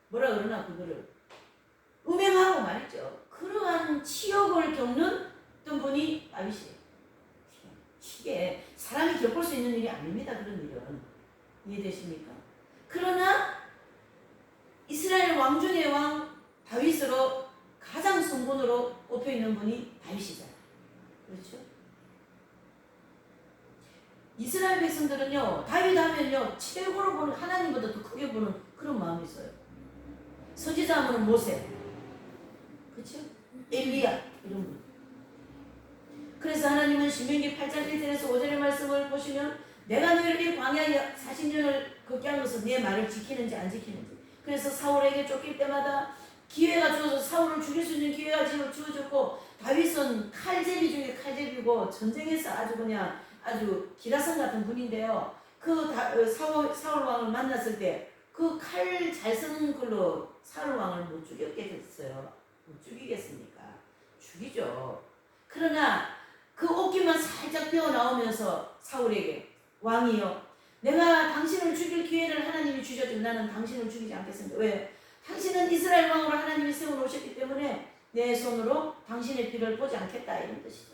뭐라 그러나 그거를 음행하고 말이죠. 그러한 치욕을 겪는 어떤 분이 다윗이에요. 이게 사람이 겪을 수 있는 일이 아닙니다. 그런 일은. 이해되십니까? 그러나 이스라엘 왕 중의 왕 다윗으로 가장 성군으로 꼽혀있는 분이 다윗이잖아요. 그렇죠? 이스라엘 백성들은요, 다윗 하면요, 최고로 보는, 하나님보다 더 크게 보는 그런 마음이 있어요. 선지자 하면 모세, 그렇죠? 엘리야, 이런 분. 그래서 하나님은 신명기 8장 1절에서 5절의 말씀을 보시면 내가 너희를 이 광야에 40년을 걷게 한 것은 내 말을 지키는지 안 지키는지. 그래서 사울에게 쫓길 때마다 기회가 주어서 사울을 죽일 수 있는 기회가 주어졌고, 다윗은 칼제비 중에 칼제비고 전쟁에서 아주 그냥 아주 기라성 같은 분인데요. 사울 왕을 만났을 때 그 칼 잘 쓰는 걸로 사울 왕을 못 죽였게 됐어요. 못 죽이겠습니까? 죽이죠. 그러나 그 옷깃만 살짝 뼈 나오면서 사울에게 왕이요, 내가 당신을 죽일 기회를 하나님이 주셨지만 나는 당신을 죽이지 않겠습니다. 왜? 당신은 이스라엘 왕으로 하나님이 세워놓으셨기 때문에 내 손으로 당신의 피를 보지 않겠다, 이런 뜻이죠.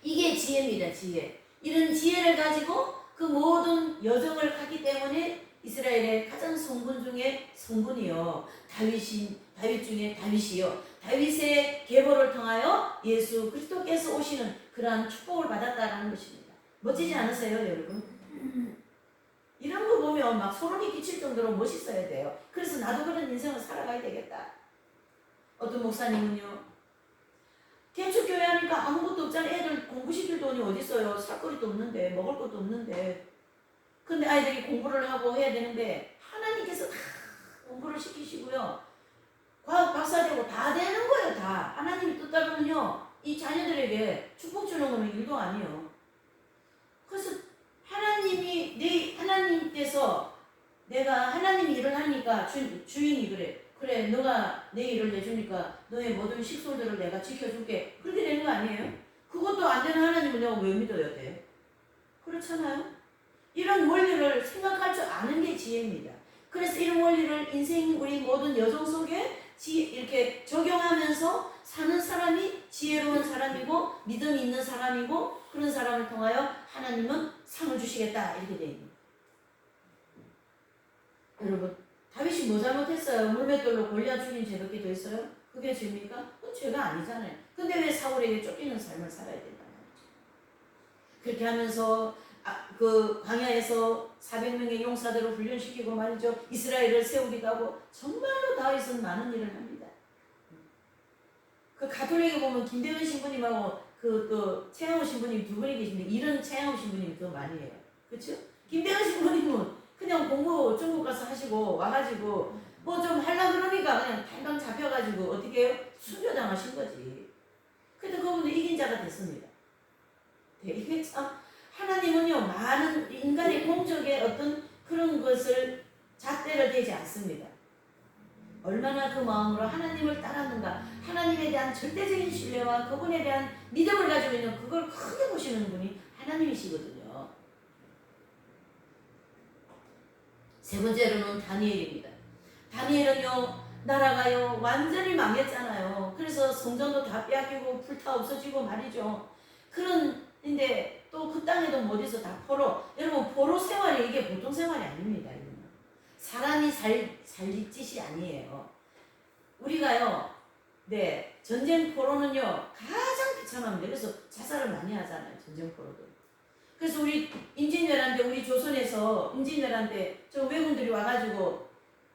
이게 지혜입니다. 지혜. 이런 지혜를 가지고 그 모든 여정을 갔기 때문에 이스라엘의 가장 성군 중에 성군이요, 다윗 중에 다윗이요, 다윗의 계보를 통하여 예수 그리스도께서 오시는 그러한 축복을 받았다라는 것입니다. 멋지지 않으세요, 여러분? 이런 거 보면 막 소름이 끼칠 정도로 멋있어야 돼요. 그래서 나도 그런 인생을 살아가야 되겠다. 어떤 목사님은요, 개척교회 하니까 아무것도 없잖아. 애들 공부시킬 돈이 어디 있어요? 살 거리도 없는데, 먹을 것도 없는데. 근데 아이들이 공부를 하고 해야 되는데 하나님께서 다 공부를 시키시고요, 과학 박사되고 다 되는 거예요. 다 하나님이 뜻 따르면요, 이 자녀들에게 축복 주는 거는 일도 아니에요. 그래서 하나님께서 내가 하나님이 일을 하니까 주인이 그래 너가 내 일을 내주니까 너의 모든 식솔들을 내가 지켜줄게, 그렇게 되는 거 아니에요? 그것도 안 되는 하나님을 내가 왜 믿어야 돼? 그렇잖아요. 이런 원리를 생각할 줄 아는 게 지혜입니다. 그래서 이런 원리를 인생 우리 모든 여정 속에 이렇게 적용하면서 사는 사람이 지혜로운 사람이고 믿음이 있는 사람이고, 그런 사람을 통하여 하나님은 상을 주시겠다, 이렇게 되어 있는. 여러분, 다윗이 뭐 잘못했어요? 물맷돌로 골리앗 죽인 죄밖에 더 있어요? 그게 죄입니까? 그건 죄가 아니잖아요. 근데 왜 사울에게 쫓기는 삶을 살아야 된단 말이죠? 그렇게 하면서 그 광야에서 400명의 용사들을 훈련시키고 말이죠, 이스라엘을 세우기도 하고, 정말로 다윗은 많은 일을 합니다. 그 가톨릭에 보면 김대현 신부님하고 또 최양호 신부님 두 분이 계신데, 이런 최양호 신부님이 더 많이 해요. 그렇죠? 김대현 신부님은 그냥 공부 중국 가서 하시고 와가지고 뭐 좀 하려 그러니까 그냥 당당 잡혀가지고 어떻게 해요? 순교당하신 거지. 근데 그분은 이긴 자가 됐습니다. 네, 이게 참 하나님은요 많은 인간의 공적의 어떤 그런 것을 잣대를 대지 않습니다. 얼마나 그 마음으로 하나님을 따랐는가, 하나님에 대한 절대적인 신뢰와 그분에 대한 믿음을 가지고 있는 그걸 크게 보시는 분이 하나님이시거든요. 세 번째로는 다니엘입니다. 다니엘은요 나라가요 완전히 망했잖아요. 그래서 성전도 다 빼앗기고 불타 없어지고 말이죠. 그런데 또 그 땅에도 어디서 다 포로. 여러분 포로 생활이 이게 보통 생활이 아닙니다. 이거는. 사람이 살 짓이 아니에요. 우리가요 네 전쟁 포로는요 가장 비참합니다. 그래서 자살을 많이 하잖아요. 전쟁 포로도. 그래서 우리 임진왜란 때 우리 조선에서 임진왜란 때 저 외군들이 와가지고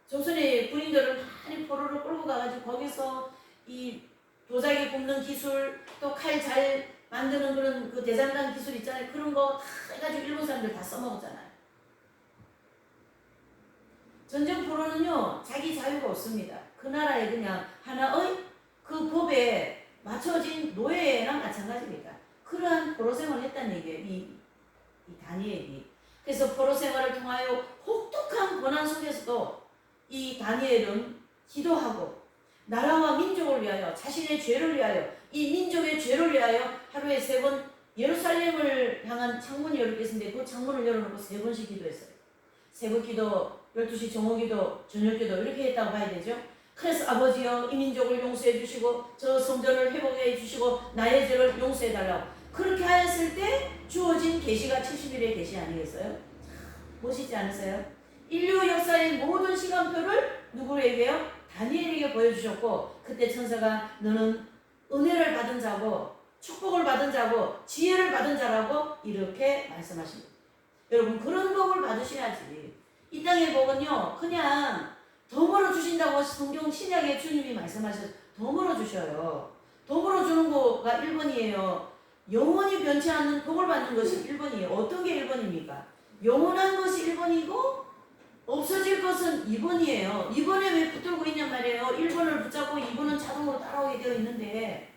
조선의 군인들을 많이 포로로 끌고 가가지고 거기서 이 도자기 굽는 기술 또 칼 잘 만드는 그런 그 대장간 기술 있잖아요. 그런 거 다 해가지고 일본 사람들 다 써먹었잖아요. 전쟁 포로는요 자기 자유가 없습니다. 그 나라에 그냥 하나의 그 법에 맞춰진 노예랑 마찬가지입니다. 그러한 포로 생활을 했다는 얘기예요. 이 다니엘이. 그래서 포로 생활을 통하여 혹독한 고난 속에서도 이 다니엘은 기도하고 나라와 민족을 위하여 자신의 죄를 위하여 이 민족의 죄를 위하여 하루에 3번 예루살렘을 향한 창문이 열려 있는데 그 창문을 열어놓고 3번씩 기도했어요. 새벽 기도, 12시 정오 기도, 저녁 기도 이렇게 했다고 봐야 되죠. 그래서 아버지여 이 민족을 용서해 주시고 저 성전을 회복해 주시고 나의 죄를 용서해 달라고 그렇게 하였을 때 주어진 계시가 70일의 계시 아니겠어요? 멋있지 않으세요? 인류 역사의 모든 시간표를 누구에게요? 다니엘에게 보여주셨고 그때 천사가 너는 은혜를 받은 자고 축복을 받은 자고 지혜를 받은 자라고 이렇게 말씀하십니다. 여러분 그런 복을 받으셔야지. 이 땅의 복은요 그냥 덤으로 주신다고 성경 신약에 주님이 말씀하셔서 덤으로 주셔요. 덤으로 주는 거가 1번이에요. 영원히 변치 않는 복을 받는 것이 1번이에요. 어떤 게 1번입니까? 영원한 것이 1번이고 없어질 것은 2번이에요. 2번에 왜 붙들고 있냔 말이에요. 1번을 붙잡고 2번은 자동으로 따라오게 되어 있는데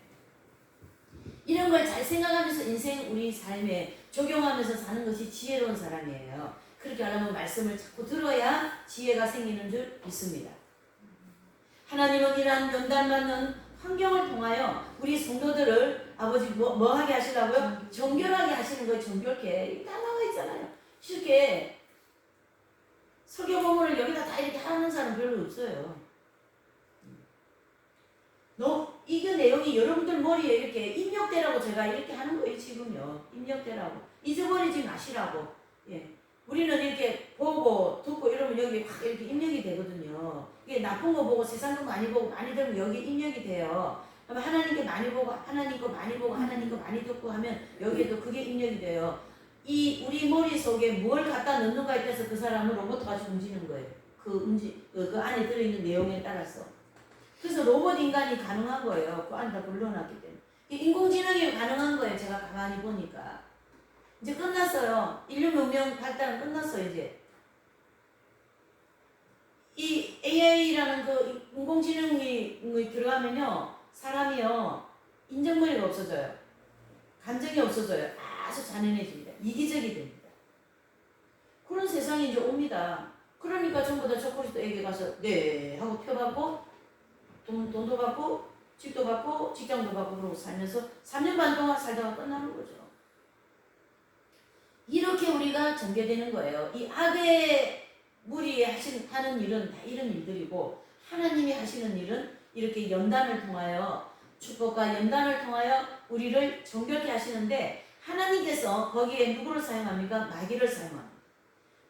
이런 걸 잘 생각하면서 인생 우리 삶에 적용하면서 사는 것이 지혜로운 사람이에요. 그렇게 하려면 말씀을 자꾸 들어야 지혜가 생기는 줄 믿습니다. 하나님은 이러한 연단받는 환경을 통하여 우리 성도들을 아버지 뭐 하게 하시라고요? 정결하게 하시는 거예요. 정결케. 다 나와 있잖아요. 쉽게 설교 본문을 여기다 다 이렇게 하는 사람 별로 없어요. 이게 내용이 여러분들 머리에 이렇게 입력되라고 제가 이렇게 하는 거예요. 지금요. 입력되라고. 잊어버리지 마시라고. 예. 우리는 이렇게 보고 듣고 이러면 여기 확 이렇게 입력이 되거든요. 이게 나쁜 거 보고 세상 거 많이 보고 많이 들으면 여기 입력이 돼요. 그러면 하나님께 많이 보고 하나님 거 많이 보고 하나님 거 많이 듣고 하면 여기에도 그게 입력이 돼요. 이 우리 머릿속에 뭘 갖다 넣는가에 따라서 그 사람은 로봇 가지고 움직이는 거예요. 그 안에 들어있는 내용에 따라서. 그래서 로봇 인간이 가능한 거예요. 그 안에 다 불러놨기 때문에. 인공지능이 가능한 거예요. 제가 가만히 보니까. 이제 끝났어요. 인류 문명 발달은 끝났어요. 이제. 이 AI라는 그 인공지능이 들어가면요. 사람이요. 인정머리가 없어져요. 감정이 없어져요. 아주 잔인해집니다. 이기적이 됩니다. 그런 세상이 이제 옵니다. 그러니까 전부 다 초콜릿에게 가서 네 하고 펴받고 돈도 받고 집도 받고 직장도 받고 그러고 살면서 3년 반 동안 살다가 끝나는 거죠. 이렇게 우리가 전개되는 거예요. 이 악의 무리 하는 일은 다 이런 일들이고 하나님이 하시는 일은 이렇게 연단을 통하여 축복과 연단을 통하여 우리를 정결케 하시는데 하나님께서 거기에 누구를 사용합니까? 마귀를 사용합니다.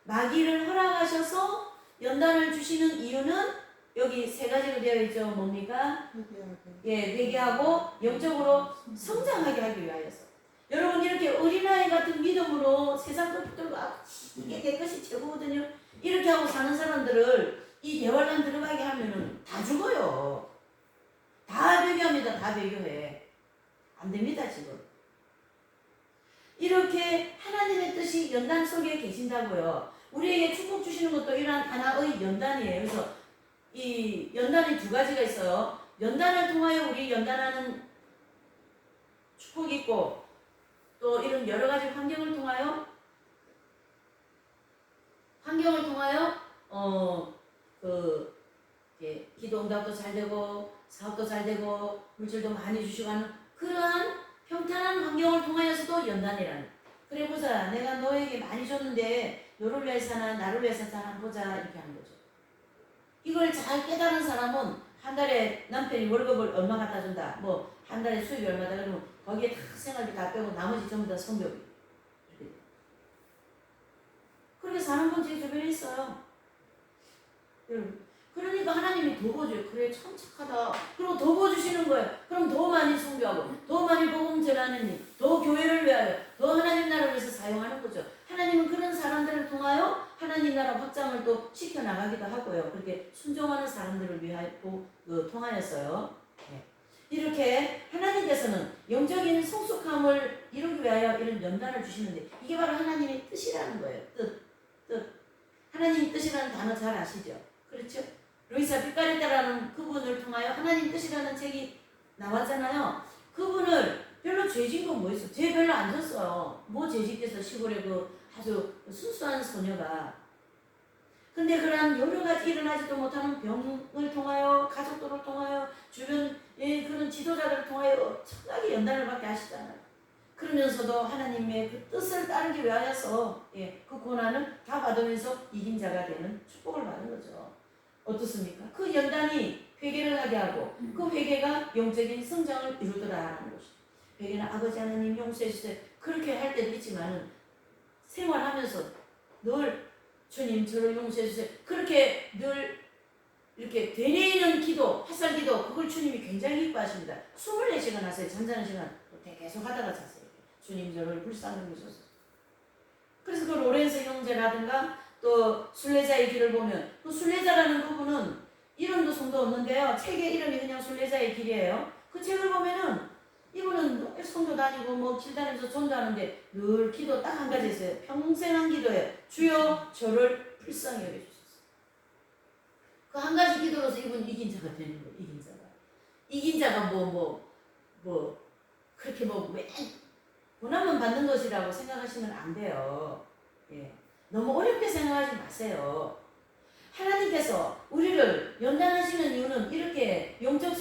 마귀를 허락하셔서 연단을 주시는 이유는 여기 3가지로 되어 있죠. 뭡니까? 회개하고 영적으로 성장하게 하기 위하여서. 여러분 이렇게 어린아이 같은 믿음으로 세상 것 붙들고 이게 내 것이 최고거든요. 이렇게 하고 사는 사람들을 이 대화관 들어가게 하면은 다 죽어요. 다 배교합니다. 다 배교해. 안 됩니다 지금. 이렇게 하나님의 뜻이 연단 속에 계신다고요. 우리에게 축복 주시는 것도 이러한 하나의 연단이에요. 그래서 이 연단이 두 가지가 있어요. 연단을 통하여 우리 연단하는 축복이 있고, 또 이런 여러 가지 환경을 통하여 기도 응답도 잘 되고 사업도 잘 되고 물질도 많이 주시고 하는 그러한 평탄한 환경을 통하여서도 연단이라는. 그래 보자, 내가 너에게 많이 줬는데 너를 위해서 사나 나를 위해서 사나 보자, 이렇게 하는 거죠. 이걸 잘 깨달은 사람은 한 달에 남편이 월급을 얼마 갖다 준다, 뭐 한 달에 수입이 얼마다, 그러면 거기에 다 생활비 다 빼고 나머지 전부 다 성교비. 그렇게 사는 분 제 주변에 있어요. 그러니까 하나님이 더 보여줘요. 그래, 참 착하다. 그리고 더 보여주시는 거예요. 그럼 더 많이 선교하고 더 많이 복음 전하는 일, 더 교회를 위하여, 더 하나님 나라를 위해서 사용하는 거죠. 하나님은 그런 사람들을 통하여 하나님 나라 확장을 또 시켜나가기도 하고요. 그렇게 순종하는 사람들을 위하여 통하였어요. 네. 이렇게 하나님께서는 영적인 성숙함을 이루기 위하여 이런 연단을 주시는데, 이게 바로 하나님의 뜻이라는 거예요. 뜻. 하나님의 뜻이라는 단어 잘 아시죠? 그렇죠? 루이사 피카레타라는 그분을 통하여 하나님 뜻이라는 책이 나왔잖아요. 그분을 별로 죄진 건 뭐 있어? 죄 별로 안 졌어요. 뭐 죄짓겠어, 시골에 그 아주 순수한 소녀가. 근데 그러한 여러 가지 일어나지도 못하는 병을 통하여, 가족들을 통하여, 주변의 그런 지도자들을 통하여 엄청나게 연단을 받게 하시잖아요. 그러면서도 하나님의 그 뜻을 따르기 위하여서 그 고난을 다 받으면서 이긴 자가 되는 축복을 받은 거죠. 어떻습니까? 그 연단이 회개를 하게 하고 그 회개가 영적인 성장을 이루더라라는 것이죠. 회개는 아버지 하나님 용서해 주세요, 그렇게 할 때도 있지만 생활하면서 늘 주님 저를 용서해 주세요, 그렇게 늘 이렇게 되뇌이는 기도, 햇살 기도, 그걸 주님이 굉장히 기뻐하십니다. 24시간 하세요. 잠자는 시간 계속 하다가 자세요. 주님 저를 불쌍히 여기소서. 그래서 그 로렌스 형제라든가 또 순례자의 길을 보면, 그 순례자라는 부분은 이름도 성도 없는데요, 책의 이름이 그냥 순례자의 길이에요. 그 책을 보면은 이분은 성도 다니고 뭐 길 다니면서 전도하는데 늘 기도 딱 한 가지 있어요. 평생 한 기도예요. 주여 저를 불쌍히 여겨주소서. 그 한 가지 기도로서 이분 이긴 자가 되는 거예요. 이긴 자가 그렇게 왜 고난만 받는 것이라고 생각하시면 안 돼요. 너무 어렵게 생각하지 마세요. 하나님께서 우리를 연단하시는 이유는 이렇게 영적인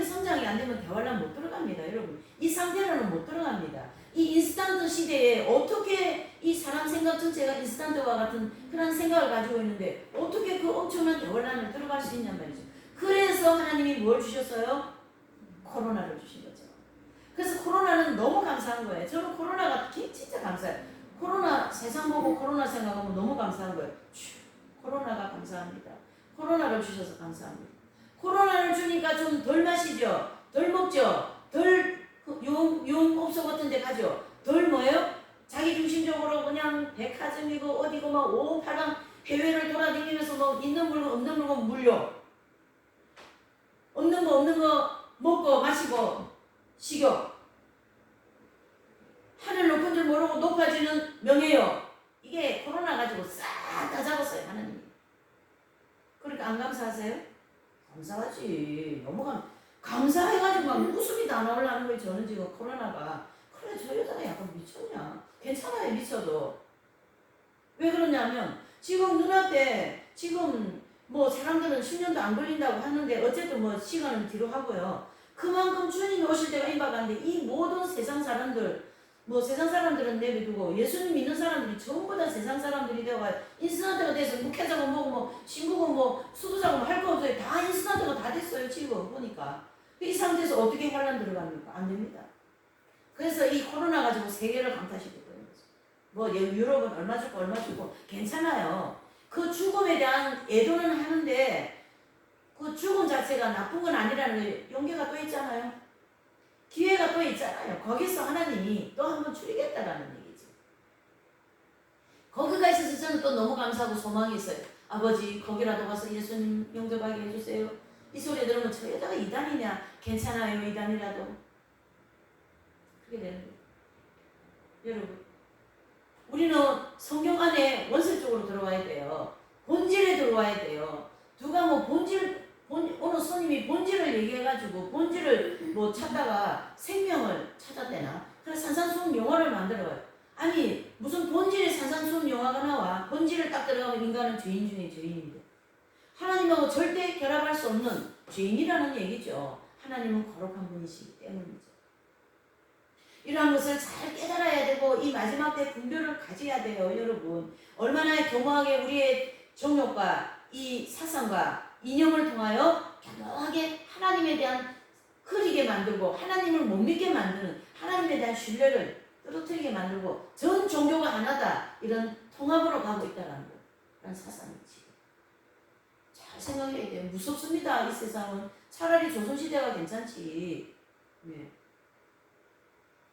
성장이 안 되면 대환란 못 들어갑니다. 여러분, 이 상태로는 못 들어갑니다. 이 인스턴트 시대에 어떻게 이 사람 생각 전체가 인스턴트와 같은 그런 생각을 가지고 있는데 어떻게 그 엄청난 대환란을 들어갈 수 있냔 말이죠. 그래서 하나님이 뭘 주셨어요? 코로나를 주신 거죠. 그래서 코로나는 너무 감사한 거예요. 저는 코로나가 진짜 감사해요. 코로나 세상 보고 코로나 생각하면 너무 감사한 거예요. 코로나가 감사합니다. 코로나를 주셔서 감사합니다. 코로나를 주니까 좀 덜 마시죠, 덜 먹죠, 덜 용업소 같은 데 가죠. 덜 뭐예요? 자기 중심적으로 그냥 백화점이고 어디고 막 오파랑 해외를 돌아다니면서 뭐 있는 물건 없는 물건 물려, 없는 거 먹고 마시고 식욕, 하늘 높은 줄 모르고 높아지는 명예욕, 이게 코로나 가지고 싹 다 잡았어요, 하나님. 그러니까 안 감사하세요? 감사하지. 너무 감사해가지고 막 웃음이 다 나오려는 거예요. 저는 지금 코로나가. 그래, 저 여자가 약간 미쳤냐? 괜찮아요, 미쳐도. 왜 그러냐면 지금 눈앞에 지금 뭐 사람들은 10년도 안 걸린다고 하는데 어쨌든 뭐 시간은 뒤로 하고요. 그만큼 주님이 오실 때가 임박한데 이 모든 세상 사람들, 뭐 세상 사람들은 내비두고 예수님 믿는 사람들이 전부 다 세상 사람들이 되어가 인스턴트가 돼서 목회자고 뭐고 뭐 신부고 뭐 수도자고 뭐 할 거 없어요. 다 인스턴트가 다 됐어요. 지금 보니까. 이 상태에서 어떻게 환란 들어갑니까? 안 됩니다. 그래서 이 코로나 가지고 세계를 강타시키고 있는 거죠. 뭐 유럽은 얼마 주고 괜찮아요. 그 죽음에 대한 애도는 하는데 그 죽음 자체가 나쁜 건 아니라는 게 용기가 또 있잖아요. 기회가 또 있잖아요. 거기서 하나님이 또 한 번 줄이겠다라는 얘기죠. 거기가 있어서 저는 또 너무 감사하고 소망이 있어요. 아버지, 거기라도 가서 예수님 영접하게 해주세요. 이 소리 들으면 저 여자가 이단이냐? 괜찮아요, 이단이라도. 그렇게 되는 거예요. 여러분, 우리는 성경 안에 원설적으로 들어와야 돼요. 본질에 들어와야 돼요. 누가 뭐 어느 스님이 본질을 얘기해가지고 본질을 뭐 찾다가 생명을 찾았대나? 그래서 산산수훈 용어를 만들어요. 아니 무슨 본질에 산산수훈 용어가 나와? 본질을 딱 들어가면 인간은 죄인 중에 죄인인데 하나님하고 절대 결합할 수 없는 죄인이라는 얘기죠. 하나님은 거룩한 분이시기 때문이죠. 이러한 것을 잘 깨달아야 되고 이 마지막 때 분별을 가져야 돼요. 여러분 얼마나 교묘하게 우리의 정욕과 이 사상과 이념을 통하여 교묘하게 하나님에 대한 흐리게 만들고 하나님을 못 믿게 만드는 하나님에 대한 신뢰를 떨어뜨리게 만들고 전 종교가 하나다 이런 통합으로 가고 있다는 거 그런 사상이지. 잘 생각해야 돼요. 무섭습니다. 이 세상은. 차라리 조선시대가 괜찮지. 네.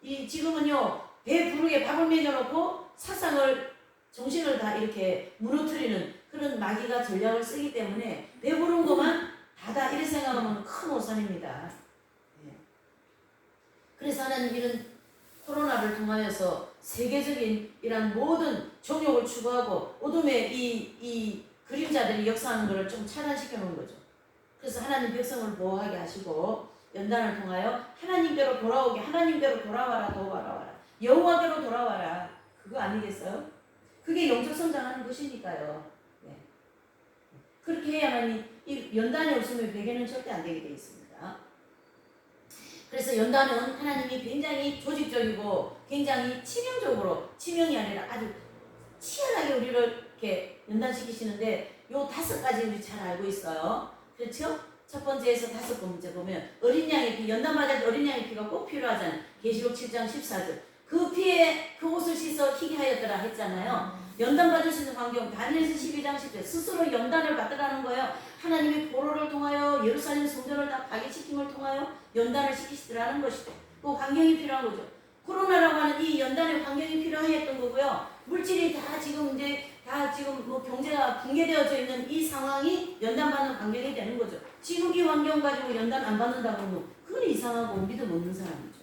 이 지금은요 배부르게 밥을 먹여놓고 사상을 정신을 다 이렇게 무너뜨리는 그런 마귀가 전략을 쓰기 때문에 배부른 것만 다다 이렇게 생각하면 큰 오산입니다. 네. 그래서 하나님 이런 코로나를 통하여서 세계적인 이런 모든 정욕을 추구하고 어둠의 이 그림자들이 역사하는 것을 좀 차단시켜 놓은 거죠. 그래서 하나님 백성을 보호하게 하시고 연단을 통하여 하나님께로 돌아오게 하나님께로 돌아와라 돌아와라 여호와께로 돌아와라 그거 아니겠어요? 그게 영적 성장하는 것이니까요. 네. 그렇게 해야만 이 연단의 웃음의 베개는 절대 안 되게 되어 있습니다. 그래서 연단은 하나님이 굉장히 조직적이고 굉장히 치명적으로 치명이 아니라 아주 치열하게 우리를 이렇게 연단시키시는데 요 5가지 우리 잘 알고 있어요. 그렇죠? 첫 번째에서 5번째 보면 어린 양의 피, 연단받을 때 어린 양의 피가 꼭 필요하잖아요. 계시록 7장 14절. 그 피에 그 옷을 씻어 희게 하였더라 했잖아요. 연단받을 수 있는 환경, 다니엘서 12장 10절. 스스로 연단을 받으라는 거예요. 하나님의 포로를 통하여 예루살렘 성전을 다 파괴시킴을 통하여 연단을 시키시더라는 것이죠. 그 환경이 필요한 거죠. 코로나라고 하는 이 연단의 환경이 필요했던 거고요. 물질이 다 지금 뭐 경제가 붕괴되어져 있는 이 상황이 연단받는 환경이 되는 거죠. 지금 이 환경 가지고 연단 안 받는다고 하면 그건 이상하고 믿음 없는 사람이죠.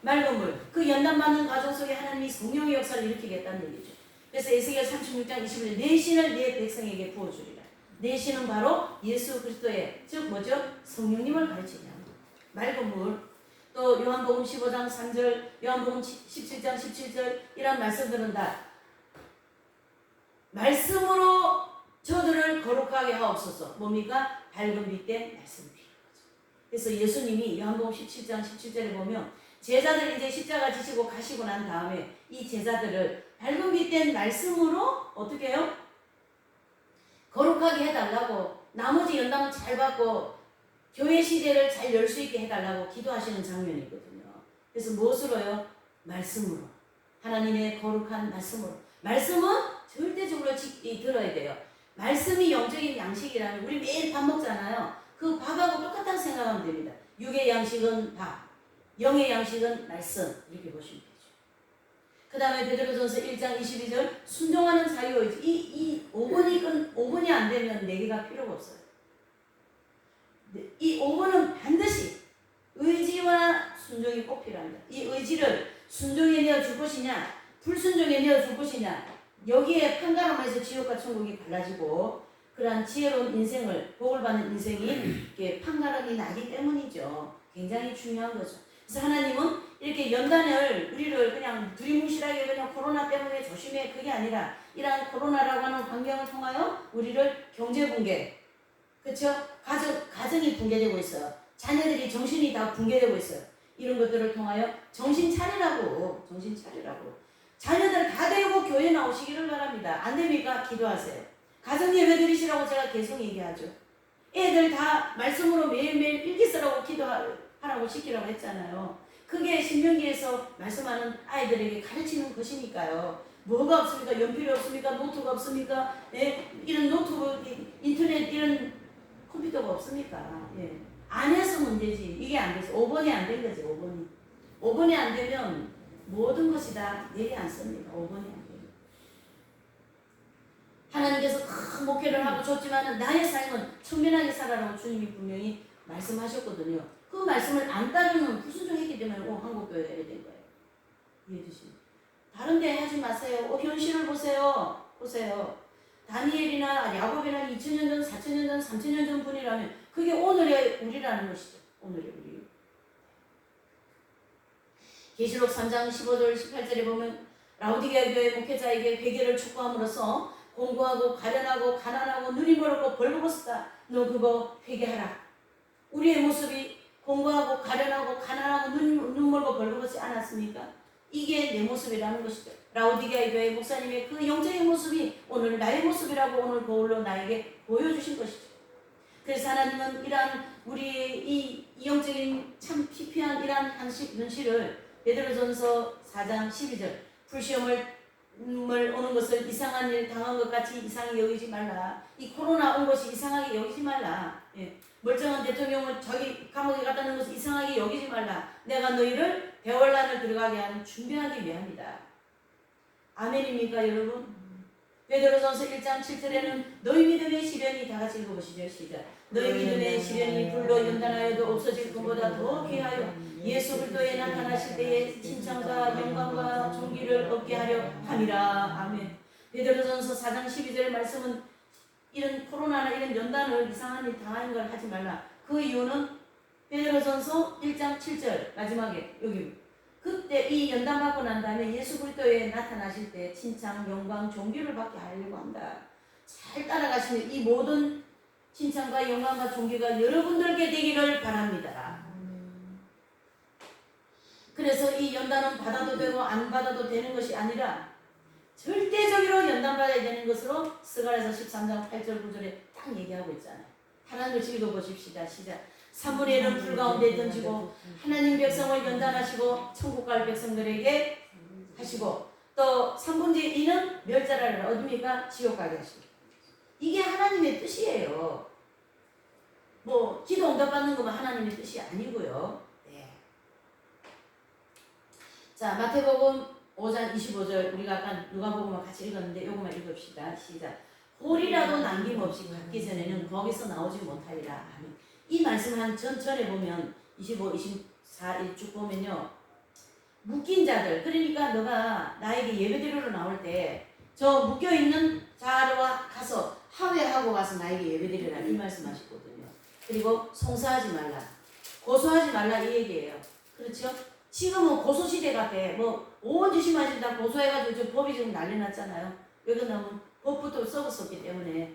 맑은 물, 그 연단받는 과정 속에 하나님이 성령의 역사를 일으키겠다는 얘기죠. 그래서 에스겔 36장 21절 내 신을 내 백성에게 부어주리라. 내 신은 바로 예수 그리스도의 즉 뭐죠? 성령님을 가르치냐. 맑은 물. 또 요한복음 15장 3절, 요한복음 17장 17절 이런 말씀들은 다 말씀으로 저들을 거룩하게 하옵소서. 뭡니까? 밝은 빛된 말씀이 필요하죠. 그래서 예수님이 요한복음 17장 17절에 보면 제자들 이제 십자가 지시고 가시고 난 다음에 이 제자들을 밝은 빛된 말씀으로 어떻게 해요? 거룩하게 해달라고 나머지 연단은 잘 받고 교회 시대를 잘 열 수 있게 해달라고 기도하시는 장면이거든요. 그래서 무엇으로요? 말씀으로. 하나님의 거룩한 말씀으로. 말씀은 절대적으로 들어야 돼요. 말씀이 영적인 양식이라면 우리 매일 밥 먹잖아요. 그 밥하고 똑같다고 생각하면 됩니다. 육의 양식은 밥, 영의 양식은 말씀 이렇게 보시면 되죠. 그 다음에 베드로전서 1장 22절 순종하는 자유의지 이 5번이 안 되면 4개가 필요가 없어요. 이 5번은 반드시 의지와 순종이 꼭 필요합니다. 이 의지를 순종에 내어줄 것이냐 불순종에 내어줄 것이냐 여기에 판가름에서 지옥과 천국이 갈라지고 그러한 지혜로운 인생을 복을 받는 인생이 이렇게 판가름이 나기 때문이죠. 굉장히 중요한 거죠. 그래서 하나님은 이렇게 연단을 우리를 그냥 두리뭉실하게 그냥 코로나 때문에 조심해 그게 아니라 이러한 코로나라고 하는 환경을 통하여 우리를 경제 붕괴 그렇죠? 가정이 붕괴되고 있어요. 자녀들이 정신이 다 붕괴되고 있어요. 이런 것들을 통하여 정신 차리라고 자녀들 다 데리고 교회 나오시기를 바랍니다. 안 됩니까? 기도하세요. 가정 예배 드리시라고 제가 계속 얘기하죠. 애들 다 말씀으로 매일매일 일기 쓰라고 기도하라고 시키라고 했잖아요. 그게 신명기에서 말씀하는 아이들에게 가르치는 것이니까요. 뭐가 없습니까? 연필이 없습니까? 노트가 없습니까? 예? 이런 노트북, 인터넷 이런 컴퓨터가 없습니까? 예. 안 해서 문제지. 이게 안 돼서 5번이 안 된 거지. 5번이 안 되면 모든 것이 다 내리 앉습니다. 5번이 안 돼요. 하나님께서 큰 목회를 하고 줬지만 나의 삶은 청면하게 살아라고 주님이 분명히 말씀하셨거든요. 그 말씀을 안 따르면 불순종했기 때문에 한국교회가 이래 된 거예요. 이해해 주시면. 다른 데 하지 마세요. 현실을 보세요. 보세요. 다니엘이나 야곱이나 2000년 전, 4000년 전, 3000년 전 분이라면 그게 오늘의 우리라는 것이죠. 오늘의 우리. 계시록 3장 15절 18절에 보면 라오디게아 교회 목회자에게 회개를 촉구함으로써 공고하고 가련하고 가난하고 눈이 멀었고 벌거벗었다. 너 그거 회개하라. 우리의 모습이 공고하고 가련하고 가난하고 눈 멀고 벌거벗지 않았습니까? 이게 내 모습이라는 것이죠. 라오디게아 교회 목사님의 그 영적인 모습이 오늘 나의 모습이라고 오늘 거울로 나에게 보여주신 것이죠. 그래서 하나님은 이러한 우리의 이 영적인 참 피폐한 이러한 현실을 베드로전서 4장 12절 불시험을 오는 것을 이상한 일 당한 것 같이 이상하게 여기지 말라. 이 코로나 온 것이 이상하게 여기지 말라. 예. 멀쩡한 대통령을 자기 감옥에 갖다 놓은 것을 이상하게 여기지 말라. 내가 너희를 대환란을 들어가게 하는 준비하기 위함이다. 아멘입니까 여러분? 베드로전서 1장 7절에는 너희 믿음의 시련이 다 같이 읽어보시죠. 시작. 너희 믿음의 시련이 불로 연단하여도 없어질 것보다 더 귀하여 예수 그리스도에 나타나실 때에 칭찬과 영광과 존귀를 얻게 하려 함이라. 아멘. 베드로전서 4장 12절 말씀은 이런 코로나나 이런 연단을 이상한 일 당하는 걸 하지 말라. 그 이유는 베드로전서 1장 7절 마지막에 여기 그때 이 연단 받고 난 다음에 예수 그리스도에 나타나실 때 칭찬, 영광, 존귀를 받게 하려고 한다. 잘 따라가시면 이 모든 칭찬과 영광과 존귀가 여러분들께 되기를 바랍니다. 그래서 이 연단은 받아도 되고 안 받아도 되는 것이 아니라 절대적으로 연단받아야 되는 것으로 스가랴서 13장 8절 9절에 딱 얘기하고 있잖아요. 하나님을 읽어보십시다. 시작. 3분의 1은 불 가운데 던지고 하나님 백성을 연단하시고 천국 갈 백성들에게 하시고 또 3분의 2는 멸자를 어딥니까? 지옥 가게 하시고. 이게 하나님의 뜻이에요. 뭐 기도 응답받는 것만 하나님의 뜻이 아니고요. 네. 자, 마태복음 5장 25절 우리가 아까 누가복음을 같이 읽었는데 요것만 읽읍시다. 시작. 홀이라도 남김없이 갖기 전에는 거기서 나오지 못하리라. 이 말씀 한 전철에 보면 25, 24일 쭉 보면요. 묶인 자들, 그러니까 너가 나에게 예배드리러 나올 때 저 묶여있는 자와 가서 하회하고 가서 나에게 예배드리라 이 말씀 하셨거든요. 그리고 송사하지 말라, 고소하지 말라 이 얘기예요. 그렇죠? 지금은 고소시대 같아. 뭐 오원주심하신다 고소해가지고 저 법이 지금 난리 났잖아요. 여기 나오면 법부터 썩었었기 때문에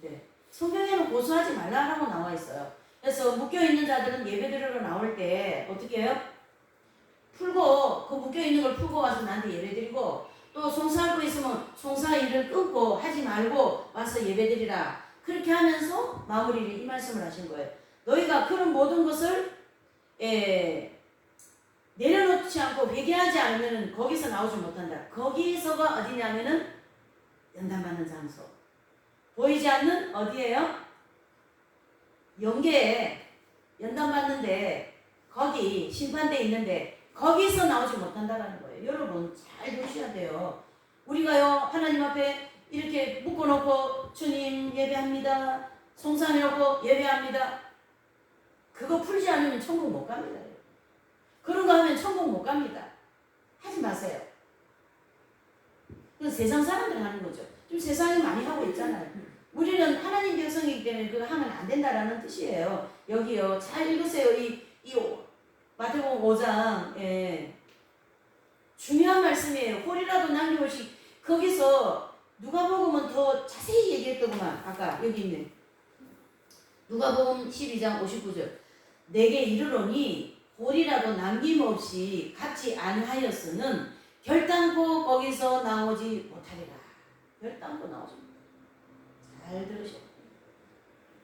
네. 성경에는 고소하지 말라라고 나와 있어요. 그래서 묶여있는 자들은 예배드리러 나올 때 어떻게 해요? 풀고 그 묶여있는 걸 풀고 와서 나한테 예배드리고 또 송사하고 있으면 송사 일을 끊고 하지 말고 와서 예배드리라. 그렇게 하면서 마무리를 이 말씀을 하신 거예요. 너희가 그런 모든 것을 내려놓지 않고 회개하지 않으면 거기서 나오지 못한다. 거기서가 어디냐면은 연단받는 장소. 보이지 않는 어디예요? 영계에 연단받는데 거기 심판대에 있는데 거기서 나오지 못한다는 거예요. 여러분 잘 보셔야 돼요. 우리가요 하나님 앞에 이렇게 묶어놓고 주님 예배합니다. 송사해놓고 예배합니다. 그거 풀지 않으면 천국 못 갑니다. 그런 거 하면 천국 못 갑니다. 하지 마세요. 그건 세상 사람들 하는 거죠. 좀 세상이 많이 하고 있잖아요. 우리는 하나님 백성이기 때문에 그거 하면 안 된다라는 뜻이에요. 여기요. 잘 읽으세요. 이 마태복음 5장. 예. 중요한 말씀이에요. 홀이라도 남김없이 거기서 누가복음은 더 자세히 얘기했더구만. 아까 여기 있네. 누가복음 12장 59절. 내게 이르노니 홀이라도 남김없이 갖지 아니하였으는 결단코 거기서 나오지 못하리라. 결단코 나오지 못하리라. 잘 들으셔야 돼요.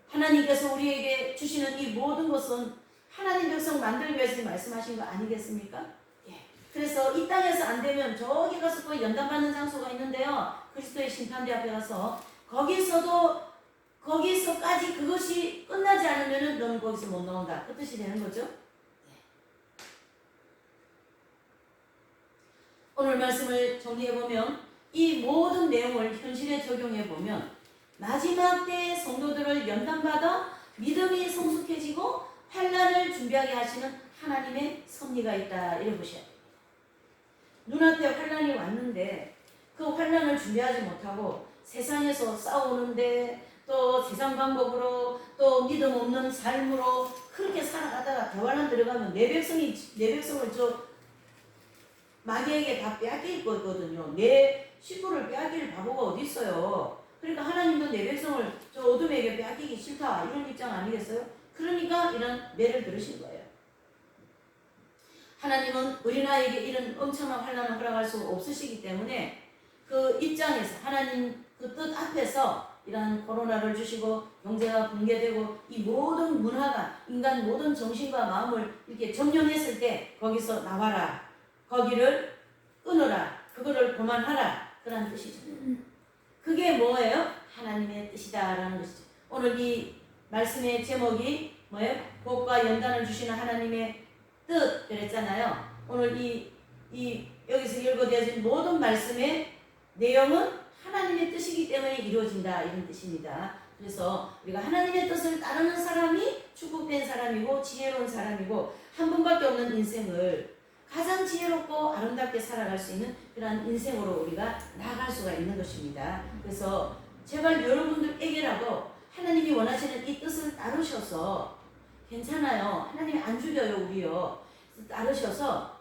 하나님께서 우리에게 주시는 이 모든 것은 하나님 백성 만들기 위해서 말씀하신 거 아니겠습니까? 예. 그래서 이 땅에서 안 되면 저기 가서 또 연단받는 장소가 있는데요. 그리스도의 심판대 앞에 가서 거기서까지 그것이 끝나지 않으면 너는 거기서 못 나온다. 그 뜻이 되는 거죠. 오늘 말씀을 정리해보면 이 모든 내용을 현실에 적용해보면 마지막 때의 성도들을 연단받아 믿음이 성숙해지고 환난을 준비하게 하시는 하나님의 섭리가 있다. 이래 보셔야 됩니다. 눈앞에 환난이 왔는데 그 환난을 준비하지 못하고 세상에서 싸우는데 또 세상 방법으로 또 믿음 없는 삶으로 그렇게 살아가다가 대환란 들어가면 내 백성을 저 마귀에게 다 빼앗길 거거든요. 내 식구를 빼앗길 바보가 어디 있어요. 그러니까 하나님도 내 백성을 저 어둠에게 빼앗기기 싫다 이런 입장 아니겠어요? 그러니까 이런 매를 들으신 거예요. 하나님은 어린아이에게 이런 엄청난 환난을 허락할 수 없으시기 때문에 그 입장에서 하나님 그 뜻 앞에서 이런 코로나를 주시고 경제가 붕괴되고 이 모든 문화가 인간 모든 정신과 마음을 이렇게 점령했을 때 거기서 나와라. 거기를 끊어라. 그거를 그만하라. 그런 뜻이죠. 그게 뭐예요? 하나님의 뜻이다라는 것이죠. 오늘 이 말씀의 제목이 뭐예요? 복과 연단을 주시는 하나님의 뜻 그랬잖아요. 오늘 여기서 읽어드려진 모든 말씀의 내용은 하나님의 뜻이기 때문에 이루어진다 이런 뜻입니다. 그래서 우리가 하나님의 뜻을 따르는 사람이 축복된 사람이고 지혜로운 사람이고 한 번밖에 없는 인생을 가장 지혜롭고 아름답게 살아갈 수 있는 그런 인생으로 우리가 나아갈 수가 있는 것입니다. 그래서 제발 여러분들에게라도 하나님이 원하시는 이 뜻을 따르셔서 괜찮아요. 하나님이 안 죽여요 우리요. 따르셔서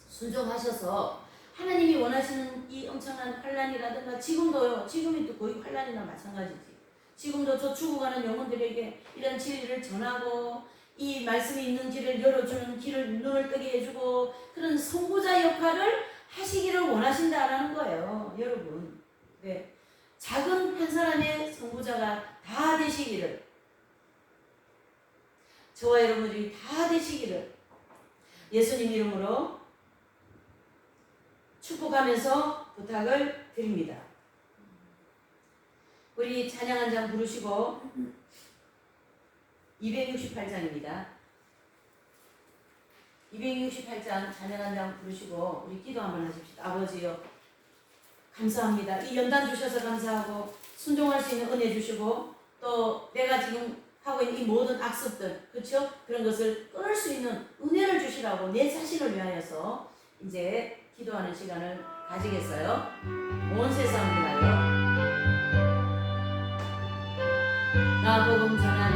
순종하셔서 하나님이 원하시는 이 엄청난 환난이라든가 지금도요. 지금이 또 거의 환난이나 마찬가지지. 지금도 저 죽어가는 영혼들에게 이런 진리를 전하고 이 말씀이 있는지를 열어주는 길을 눈을 뜨게 해주고 그런 선구자 역할을 하시기를 원하신다라는 거예요. 여러분. 네. 작은 한 사람의 선구자가 다 되시기를 저와 여러분들이 다 되시기를 예수님 이름으로 축복하면서 부탁을 드립니다. 우리 찬양 한 장 부르시고 268장입니다. 268장 찬양 한 장 부르시고 우리 기도 한번 하십시다. 아버지요 감사합니다. 이 연단 주셔서 감사하고 순종할 수 있는 은혜 주시고 또 내가 지금 하고 있는 이 모든 악습들 그렇죠? 그런 것을 끊을 수 있는 은혜를 주시라고 내 자신을 위하여서 이제 기도하는 시간을 가지겠어요. 온 세상을 위하여 나 복음 전하는